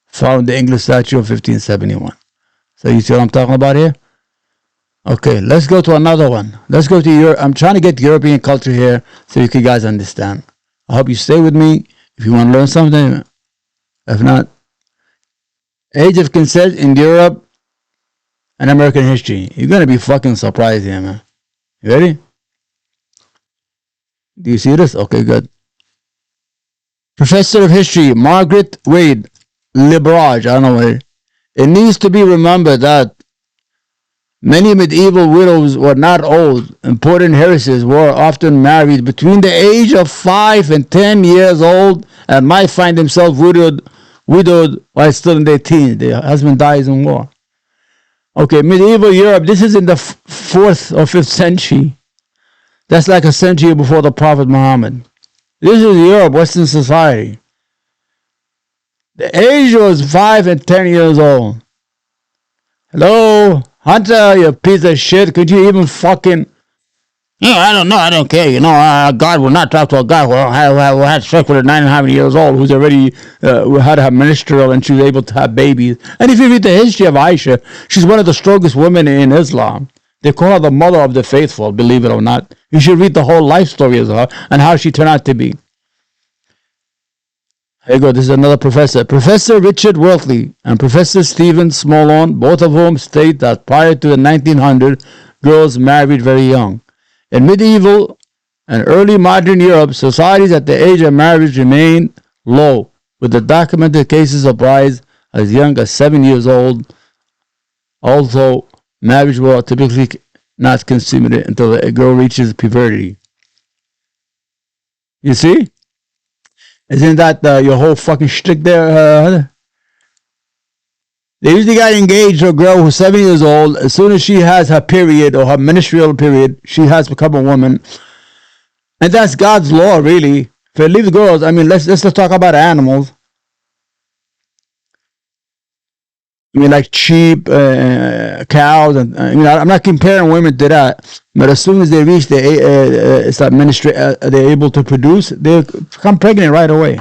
Speaker 1: found in the English statute of 1571. So you see what I'm talking about here? Okay, let's go to another one. Let's go to Europe. I'm trying to get European culture here so you guys understand. I hope you stay with me if you want to learn something. If not, age of consent in Europe and American history. You're going to be fucking surprised here, man. You ready? Do you see this? Okay, good. Professor of History, Margaret Wade Librage. I don't know what it needs to be remembered that many medieval widows were not old. Important heiresses were often married between the age of 5 and 10 years old and might find themselves widowed while still in their teens. Their husband dies in war. Okay, medieval Europe, this is in the 4th or 5th century. That's like a century before the Prophet Muhammad. This is Europe, Western society. The age was 5 and 10 years old. Hello? Hunter, you piece of shit. Could you even fucking... I don't know. I don't care. God will not talk to a guy who had sex with a 9.5 years old who's already had a ministerial and she was able to have babies. And if you read the history of Aisha, she's one of the strongest women in Islam. They call her the mother of the faithful, believe it or not. You should read the whole life story of her and how she turned out to be. Here you go. This is another professor. Professor Richard Worthley and Professor Stephen Smallone, both of whom state that prior to the 1900s, girls married very young. In medieval and early modern Europe, societies at the age of marriage remained low, with the documented cases of brides as young as 7 years old. Also, marriage was typically not consummated until a girl reaches puberty. You see? Isn't that your whole fucking shtick there? They usually got engaged to a girl who's 7 years old. As soon as she has her period or her ministerial period, she has become a woman. And that's God's law, really. If it leaves girls, I mean, let's just talk about animals. I mean, like sheep, cows, and I'm not comparing women to that. But as soon as they reach they're able to produce, they become pregnant right away.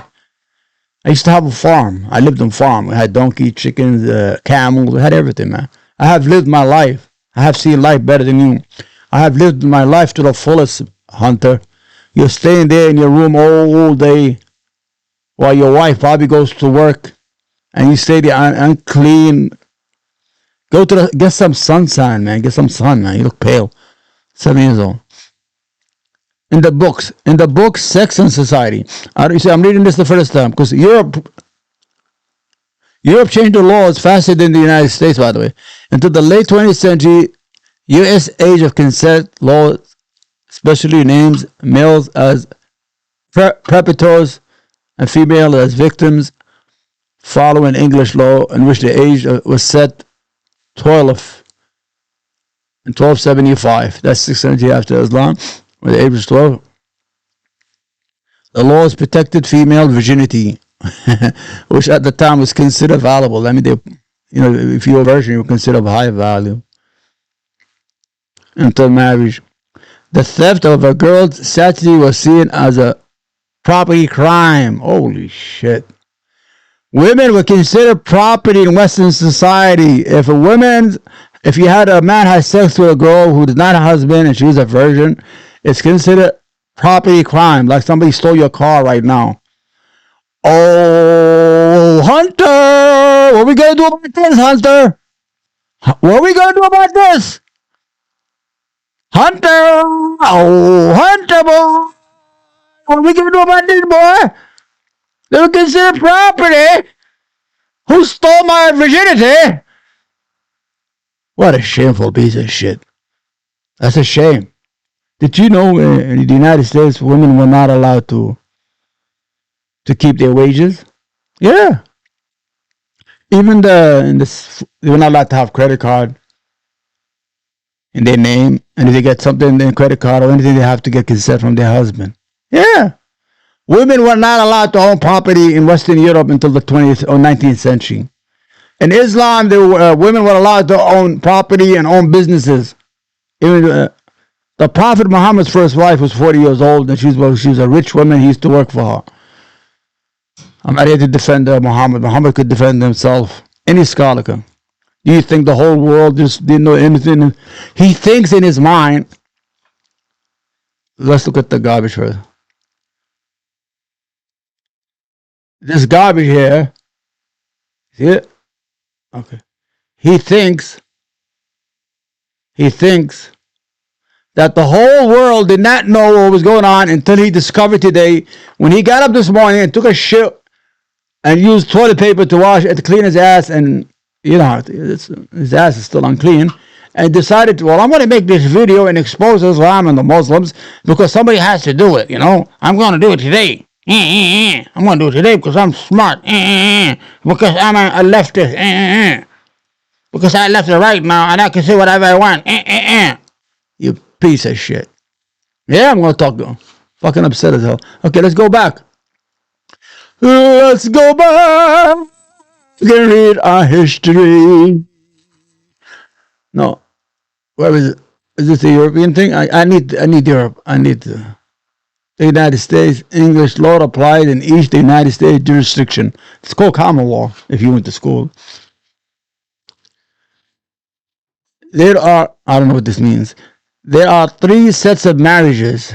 Speaker 1: I used to have a farm. I lived on a farm. We had donkeys, chickens, camels. We had everything, man. I have lived my life. I have seen life better than you. I have lived my life to the fullest, Hunter. You're staying there in your room all day while your wife probably goes to work and you stay there unclean. Go to get some sunshine, man. Get some sun, man. You look pale. 7 years old. In the book, Sex and Society. You see, I'm reading this the first time because Europe changed the laws faster than the United States, by the way. Until the late 20th century, U.S. age of consent laws especially names males as perpetrators and females as victims, following English law in which the age was set 12 in 1275. That's 6 centuries after Islam, where the age was 12. The laws protected female virginity, which at the time was considered valuable. I mean, if you're a virgin, you were considered of high value until marriage. The theft of a girl's chastity was seen as a property crime. Holy shit. Women were considered property in Western society. If you had a man had sex with a girl who is not a husband and she was a virgin, it's considered property crime, like somebody stole your car right now. Oh, Hunter! What are we going to do about this, Hunter? What are we going to do about this? Hunter! Oh, Hunter, boy! What are we going to do about this, boy? They were considered property. Who stole my virginity? What a shameful piece of shit. That's a shame. Did you know in the United States, women were not allowed to keep their wages? Yeah. Even they were not allowed to have credit card in their name. And if they get something in their credit card or anything, they have to get consent from their husband. Yeah. Women were not allowed to own property in Western Europe until the 20th or 19th century. In Islam, women were allowed to own property and own businesses. Even the Prophet Muhammad's first wife was 40 years old, and she was a rich woman. He used to work for her. I'm not here to defend Muhammad. Muhammad could defend himself. Any scholar can. Do you think the whole world just didn't know anything? He thinks in his mind. Let's look at the garbage first. This garbage here. See it? Okay. He thinks that the whole world did not know what was going on until he discovered today when he got up this morning and took a shit and used toilet paper to wash to clean his ass, and you know his ass is still unclean, and decided, well, I'm going to make this video and expose Islam and the Muslims because somebody has to do it. I'm going to do it today. I'm going to do it today because I'm smart. Because I'm a leftist. Because I left the right now and I can say whatever I want. You piece of shit. Yeah, I'm going to talk to him. Fucking upset as hell. Okay, let's go back. Let's go back and read our history. No. Where is it? Is this a European thing? I need Europe. I need the United States. English law applied in each the United States jurisdiction. It's called common law if you went to school. There are, I don't know what this means. There are 3 sets of marriages.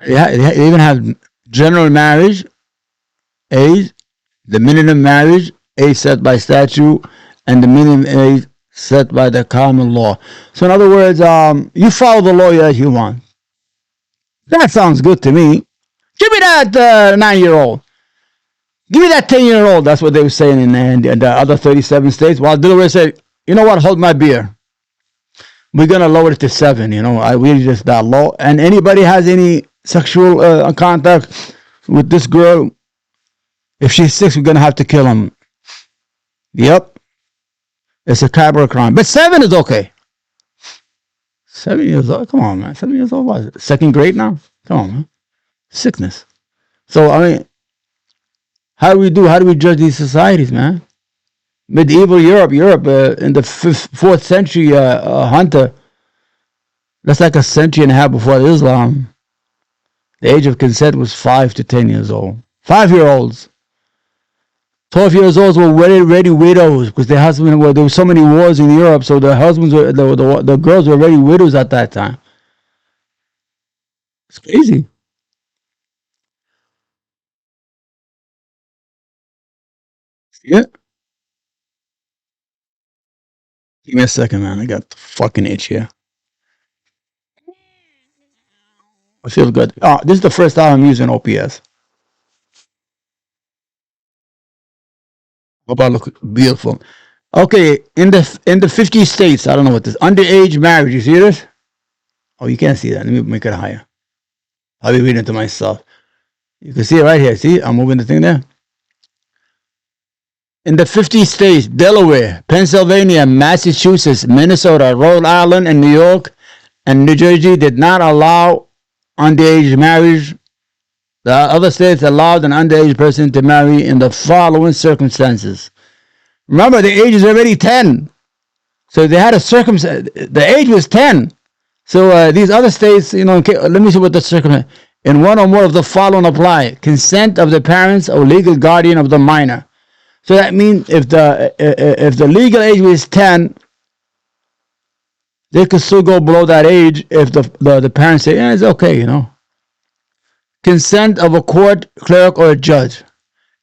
Speaker 1: They even have general marriage, age, the minimum marriage, age set by statute, and the minimum age set by the common law. So in other words, you follow the law as you want. That sounds good to me. Give me that 9-year-old. Give me that 10-year-old. That's what they were saying in the other 37 states. While Delaware said, you know what, hold my beer. We're going to lower it to 7. We just that low. And anybody has any sexual contact with this girl, if she's 6, we're going to have to kill him. Yep. It's a capital crime. But 7 is okay. 7 years old? Come on, man. 7 years old? What is it? 2nd grade now? Come on, man. Sickness. So, I mean, how do we judge these societies, man? Medieval Europe in the 4th century, Hunter, that's like a century and a half before Islam. The age of consent was 5 to 10 years old. 5-year-olds. 12 years old were already widows because their husbands there were so many wars in Europe, so the husbands were the girls were already widows at that time. It's crazy. Yeah. Give me a second, man. I got the fucking itch here. I feel good. Oh, this is the first time I'm using OPS. Hope I look beautiful. Okay, in the 50 states, I don't know what this underage marriage. You see this? Oh, you can't see that. Let me make it higher. I'll be reading it to myself. You can see it right here. See, I'm moving the thing there. In the 50 states, Delaware, Pennsylvania, Massachusetts, Minnesota, Rhode Island, and New York, and New Jersey did not allow underage marriage. The other states allowed an underage person to marry in the following circumstances. Remember, the age is already 10. So they had a circumstance. The age was 10. So these other states, let me see what the circumstance. In one or more of the following apply. Consent of the parents or legal guardian of the minor. So that means if the legal age was 10, they could still go below that age if the parents say, yeah, it's okay, Consent of a court clerk or a judge.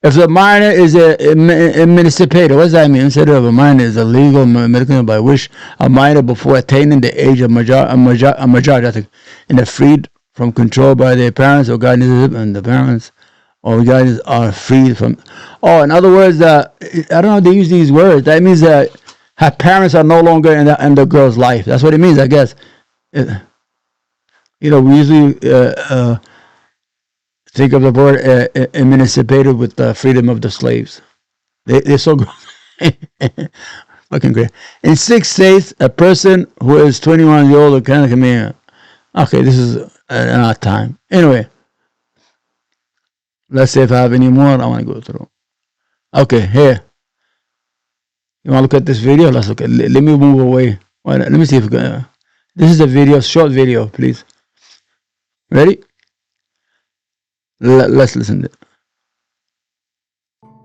Speaker 1: If the minor is a municipality, what does that mean? Instead of a minor is a legal medical by which a minor before attaining the age of majority, I think, and they're freed from control by their parents or guardians, and the parents or guardians are freed from. Oh, in other words, I don't know how they use these words. That means that her parents are no longer in the girl's life. That's what it means, I guess. We usually think of the word emancipated with the freedom of the slaves. They're so fucking great. In 6 states, a person who is 21 years old or can come in. Okay, this is not time. Anyway, let's see if I have any more I want to go through. Okay, here. You want to look at this video? Let's look at. Let me move away. Let me see if this is a video, short video, please. Ready? Let's listen to it.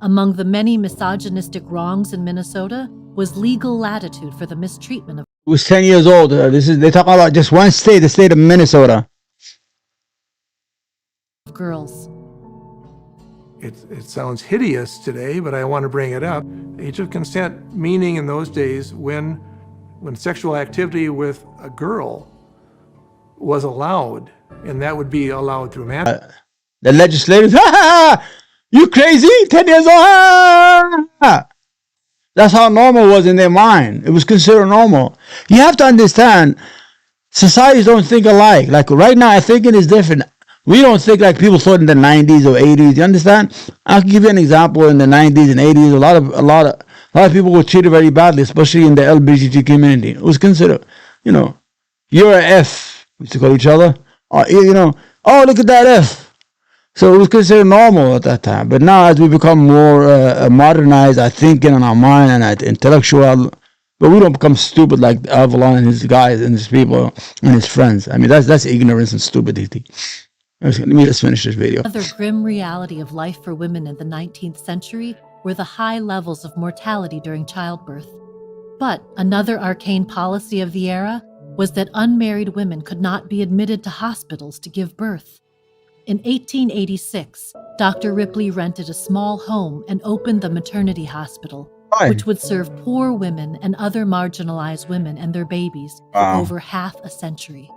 Speaker 4: Among the many misogynistic wrongs in Minnesota was legal latitude for the mistreatment of
Speaker 1: He was 10 years old. They're talking about just one state, the state of Minnesota.
Speaker 4: girls.
Speaker 5: It sounds hideous today, but I want to bring it up. Age of consent, meaning in those days when sexual activity with a girl was allowed, and that would be allowed through marriage.
Speaker 1: The legislators, ha ha ha! You crazy? 10 years old? Ha, ha, ha. That's how normal was in their mind. It was considered normal. You have to understand, societies don't think alike. Like right now, our thinking is different. We don't think like people thought in the 90s or 80s. You understand? I'll give you an example. In the 90s and 80s, a lot of people were treated very badly, especially in the LGBT community. It was considered, you're an F. We used to call each other. Oh, look at that F. So it was considered normal at that time. But now, as we become more modernized, our thinking and our mind and our intellectual, but we don't become stupid like Avallone and his guys and his people and his friends. I mean, that's ignorance and stupidity. Let me just finish this video.
Speaker 4: Another grim reality of life for women in the 19th century were the high levels of mortality during childbirth. But another arcane policy of the era was that unmarried women could not be admitted to hospitals to give birth. In 1886, Dr. Ripley rented a small home and opened the maternity hospital, which would serve poor women and other marginalized women and their babies for over half a century.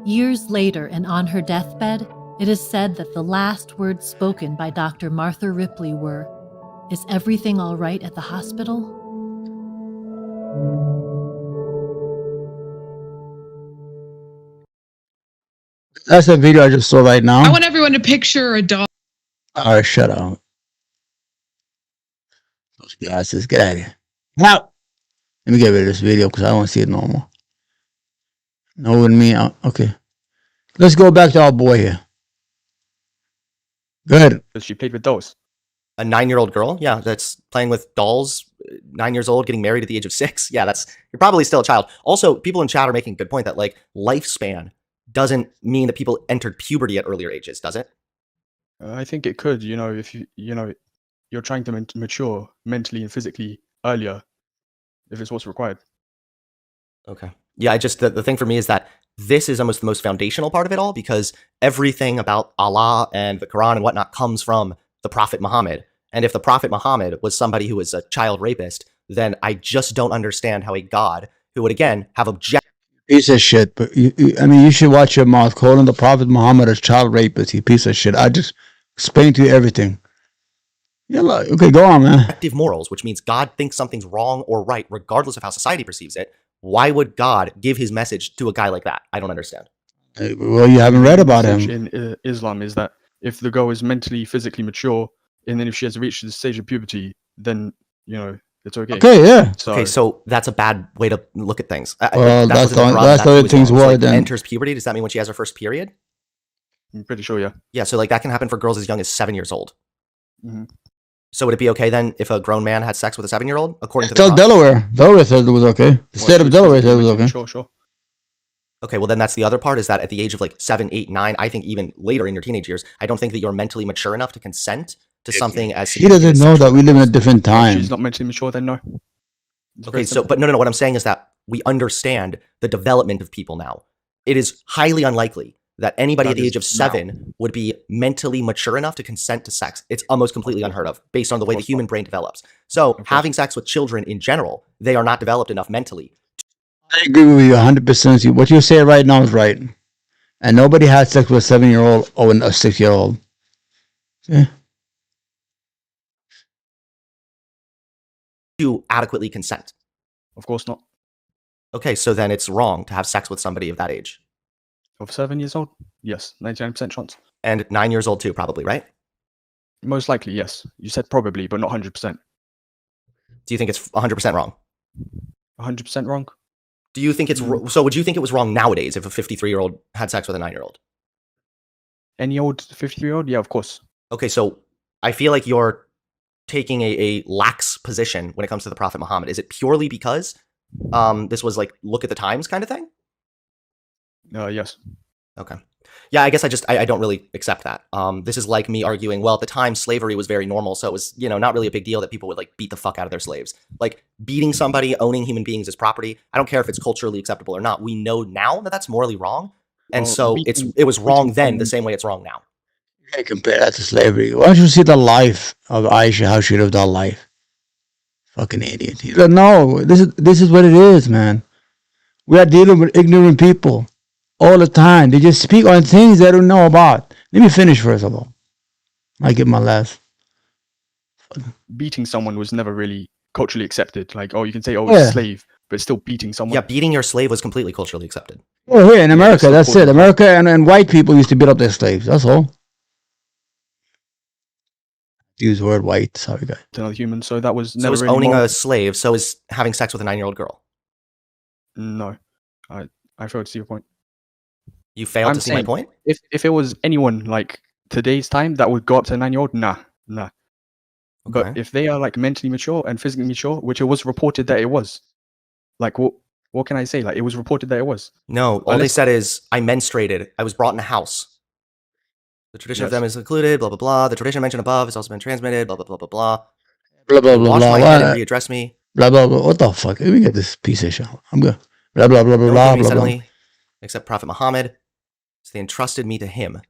Speaker 4: Years later, and on her deathbed, it is said that the last words spoken by Dr. Martha Ripley were, "Is everything all right at the hospital?"
Speaker 1: That's the video I just saw right now.
Speaker 6: I want everyone to picture a dog.
Speaker 1: All right, shut up. Those glasses, get out of here. Now, let me get rid of this video because I don't see it normal. No, with me. Okay. Let's go back to our boy here. Go ahead.
Speaker 3: She played with dolls.
Speaker 2: A 9-year-old girl, yeah, that's playing with dolls, 9 years old, getting married at the age of 6. Yeah, you're probably still a child. Also, people in chat are making a good point that like lifespan doesn't mean that people entered puberty at earlier ages, does it?
Speaker 3: I think it could, if you're trying to mature mentally and physically earlier, if it's what's required.
Speaker 2: Okay. Yeah, the thing for me is that this is almost the most foundational part of it all, because everything about Allah and the Quran and whatnot comes from the Prophet Muhammad. And if the Prophet Muhammad was somebody who was a child rapist, then I just don't understand how a God who would, again, have objective.
Speaker 1: Piece of shit. But you should watch your mouth. Calling the Prophet Muhammad a child rapist, you piece of shit. I just explained to you everything. Yeah, okay, go on, man.
Speaker 2: Objective morals, which means God thinks something's wrong or right, regardless of how society perceives it. Why would God give his message to a guy like that? I don't understand.
Speaker 1: Well, you haven't read about him.
Speaker 3: In Islam is that if the girl is mentally, physically mature, and then if she has reached the stage of puberty, then, it's okay.
Speaker 1: Okay, yeah.
Speaker 2: So that's a bad way to look at things.
Speaker 1: Well, that's the way things were then.
Speaker 2: Enters puberty, does that mean when she has her first period?
Speaker 3: I'm pretty sure, yeah.
Speaker 2: Yeah, so like that can happen for girls as young as 7 years old.
Speaker 3: Mm-hmm.
Speaker 2: So would it be okay then if a grown man had sex with a 7-year-old? According to the
Speaker 1: Tell Delaware. Delaware said it was okay. The state of Delaware said it was okay.
Speaker 3: Sure.
Speaker 2: Okay, well then that's the other part, is that at the age of like 7, 8, 9, I think even later in your teenage years, I don't think that you're mentally mature enough to consent to something as
Speaker 1: he doesn't know that we live in a different time.
Speaker 3: She's not mentally mature, then no.
Speaker 2: Okay, but no, what I'm saying is that we understand the development of people now. It is highly unlikely that anybody at the age of 7 would be mentally mature enough to consent to sex. It's almost completely unheard of based on the way the human brain develops. So having sex with children in general, they are not developed enough mentally.
Speaker 1: I agree with you 100%. What you say right now is right. And nobody had sex with a 7-year-old or a 6-year-old. Yeah.
Speaker 2: To adequately consent.
Speaker 3: Of course not.
Speaker 2: Okay, so then it's wrong to have sex with somebody of that age.
Speaker 3: Of 7 years old? Yes, 99% chance.
Speaker 2: And 9 years old too, probably, right?
Speaker 3: Most likely, yes. You said probably, but not 100%.
Speaker 2: Do you think it's 100% wrong?
Speaker 3: 100% wrong?
Speaker 2: Do you think it's so? Would you think it was wrong nowadays if a 53-year-old had sex with a 9-year-old?
Speaker 3: Any old 53-year-old? Yeah, of course.
Speaker 2: Okay, so I feel like you're taking a lax position when it comes to the Prophet Muhammad. Is it purely because this was like look at the times kind of thing?
Speaker 3: Yes.
Speaker 2: Okay. Yeah, I guess I don't really accept that. This is like me arguing, well, at the time slavery was very normal, so it was, not really a big deal that people would like beat the fuck out of their slaves. Like beating somebody, owning human beings as property. I don't care if it's culturally acceptable or not. We know now that that's morally wrong, and
Speaker 3: Well,
Speaker 2: so
Speaker 3: beating-
Speaker 2: it was wrong
Speaker 3: beating
Speaker 2: then, the
Speaker 3: someone-
Speaker 2: same way it's wrong now.
Speaker 1: You can't compare that to slavery. Why don't you see the life of Aisha, how she lived her life? Fucking idiot. He said, no, this is what it is, man. We are dealing with ignorant people all the time. They just speak on things they don't know about. Let me finish first of all. I get my last.
Speaker 3: Beating someone was never really culturally accepted. Like, oh, you can say, oh,
Speaker 1: Yeah.
Speaker 3: it's slave, but still beating someone.
Speaker 2: Yeah, beating your slave was completely culturally accepted.
Speaker 1: Oh, here in America,
Speaker 3: that's
Speaker 1: that's it.
Speaker 3: important.
Speaker 1: America and white people used to beat up their slaves. That's all. Use the word white. Sorry, guys.
Speaker 3: To another human. So that was
Speaker 2: So
Speaker 3: never
Speaker 2: is
Speaker 3: really
Speaker 2: owning
Speaker 3: moral.
Speaker 2: a slave, so is having sex with a 9-year-old girl.
Speaker 3: No, I failed to see your point.
Speaker 2: You failed
Speaker 3: I'm
Speaker 2: to see my
Speaker 3: saying-
Speaker 2: point?
Speaker 3: If it was anyone like today's time that would go up to a 9-year-old, nah. But
Speaker 2: Okay.
Speaker 3: if they are like mentally mature and physically mature, which it was reported that it was, like what can I say? Like it was reported that it was.
Speaker 2: No, all they
Speaker 3: Unless-
Speaker 2: said is, I menstruated. I was brought in a house. The tradition of
Speaker 3: Yes.
Speaker 2: them is included, blah, blah, blah. The tradition mentioned above has also been transmitted, blah, blah, blah, blah, blah.
Speaker 1: Blah, blah,
Speaker 2: They
Speaker 1: blah,
Speaker 2: washed
Speaker 1: blah.
Speaker 2: my head and
Speaker 1: What?
Speaker 2: readdressed me.
Speaker 1: Blah, blah, blah. What the fuck? Let me get this piece of shit. I'm good. Blah, blah, blah, blah,
Speaker 2: No
Speaker 1: blah,
Speaker 2: one gave me
Speaker 1: blah, blah.
Speaker 2: suddenly, except Prophet Muhammad. So they entrusted me to him. A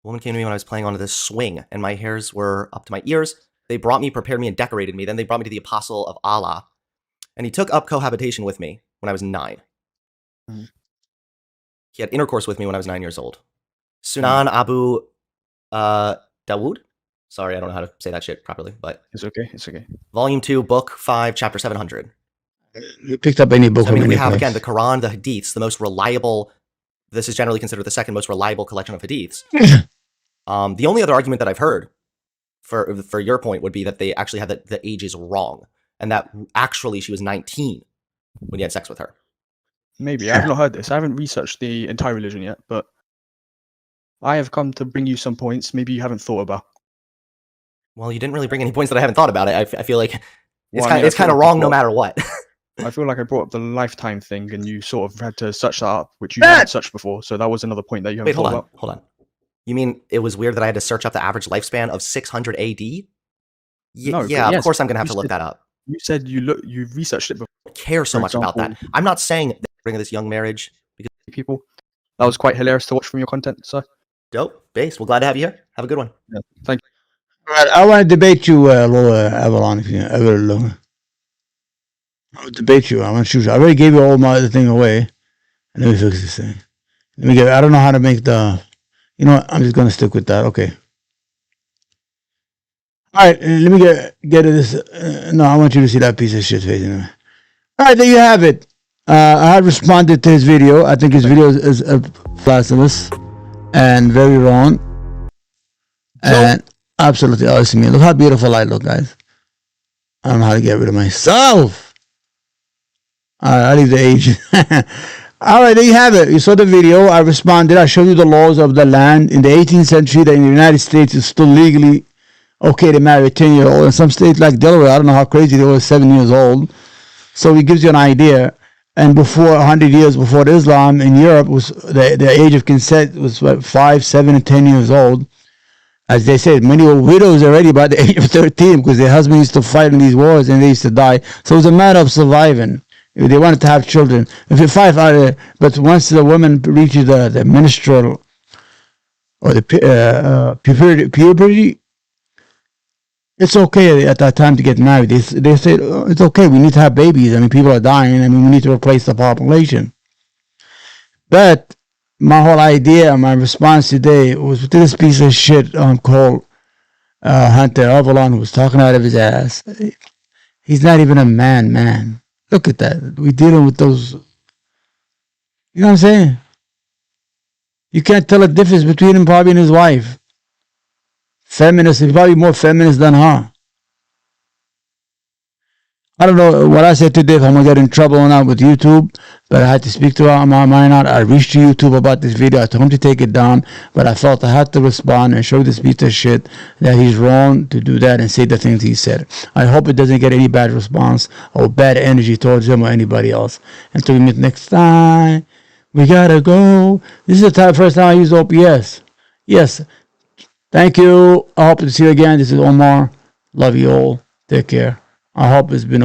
Speaker 2: woman came to me when I was playing on this swing, and my hairs were up to my ears. They brought me, prepared me, and decorated me. Then they brought me to the apostle of Allah. And he took up cohabitation with me when I was 9.
Speaker 3: Mhm.
Speaker 2: He had intercourse with me when I was 9 years old. Sunan Abu Dawood? Sorry, I don't know how to say that shit properly, but
Speaker 3: It's okay.
Speaker 2: Volume 2, Book 5, Chapter 700.
Speaker 1: You picked up any book
Speaker 2: So, I mean,
Speaker 1: from
Speaker 2: we
Speaker 1: any
Speaker 2: have,
Speaker 1: place.
Speaker 2: again, the Quran, the Hadiths, the most reliable. This is generally considered the second most reliable collection of Hadiths. The only other argument that I've heard for your point would be that they actually had the age is wrong, and that actually she was 19 when you had sex with her.
Speaker 3: Maybe I've not heard this. I haven't researched the entire religion yet, but I have come to bring you some points maybe you haven't thought about.
Speaker 2: Well, you didn't really bring any points that I haven't thought about it. I feel like
Speaker 3: Well, I mean, I
Speaker 2: it's
Speaker 3: feel
Speaker 2: kind of
Speaker 3: like
Speaker 2: wrong
Speaker 3: you
Speaker 2: no
Speaker 3: brought-
Speaker 2: matter what.
Speaker 3: I feel like I brought up the lifetime thing, and you sort of had to search that up, which you haven't searched before. So that was another point that you haven't
Speaker 2: Wait, hold
Speaker 3: thought
Speaker 2: on,
Speaker 3: about.
Speaker 2: hold on. You mean it was weird that I had to search up the average lifespan of 600 AD?
Speaker 3: No, but
Speaker 2: Yeah, of
Speaker 3: yes,
Speaker 2: course I'm gonna have
Speaker 3: you
Speaker 2: to look
Speaker 3: said-
Speaker 2: that up.
Speaker 3: You said you researched it before.
Speaker 2: I care so
Speaker 3: For
Speaker 2: much about that.
Speaker 3: example-
Speaker 2: I'm not saying that bring this young marriage because
Speaker 3: People, that was quite hilarious to watch from your content. So
Speaker 2: dope base. Well, glad to have you here. Have a good one.
Speaker 3: yeah, thank you.
Speaker 1: All right, I want to debate you, Lola Avalon, if you ever look. I would debate you. I want to shoot you. I already gave you all my other thing away. Let me fix this thing. Let me get. I don't know how to make the. You know what? I'm just gonna stick with that. Okay. All right. Let me get to this. No, I want you to see that piece of shit face. Anyway. All right, there you have it. I had responded to his video. I think his video is blasphemous and very wrong. And absolutely awesome. Look how beautiful I look, guys. I don't know how to get rid of myself. All right, I'll leave the age. All right, there you have it. You saw the video. I responded. I showed you the laws of the land in the 18th century that in the United States is still legally okay to marry a 10-year-old. In some states like Delaware, I don't know how crazy they were, 7 years old. So it gives you an idea. And before 100 years before Islam in Europe, was the age of consent was what, 5, 7, and 10 years old. As they said, many were widows already by the age of 13 because their husband used to fight in these wars and they used to die. So it was a matter of surviving. If they wanted to have children. If you fight, but once the woman reaches the menstrual or the puberty, it's okay at that time to get married. They say oh, it's okay. We need to have babies. I mean, people are dying. I mean, we need to replace the population. But my whole idea, my response today was to this piece of shit called Hunter Avallone, who was talking out of his ass. He's not even a man. Look at that. We're dealing with those. You know what I'm saying? You can't tell the difference between him probably and his wife. Feminist, he's probably more feminist than her. I don't know what I said today, if I'm going to get in trouble or not with YouTube, but I had to speak to her on my mind out. I reached to YouTube about this video. I told him to take it down, but I felt I had to respond and show this piece of shit that he's wrong to do that and say the things he said. I hope it doesn't get any bad response or bad energy towards him or anybody else. Until we meet next time, We gotta go. This is the first time I used OPS. Yes. Thank you. I hope to see you again. This is Omar. Love you all. Take care. I hope it's been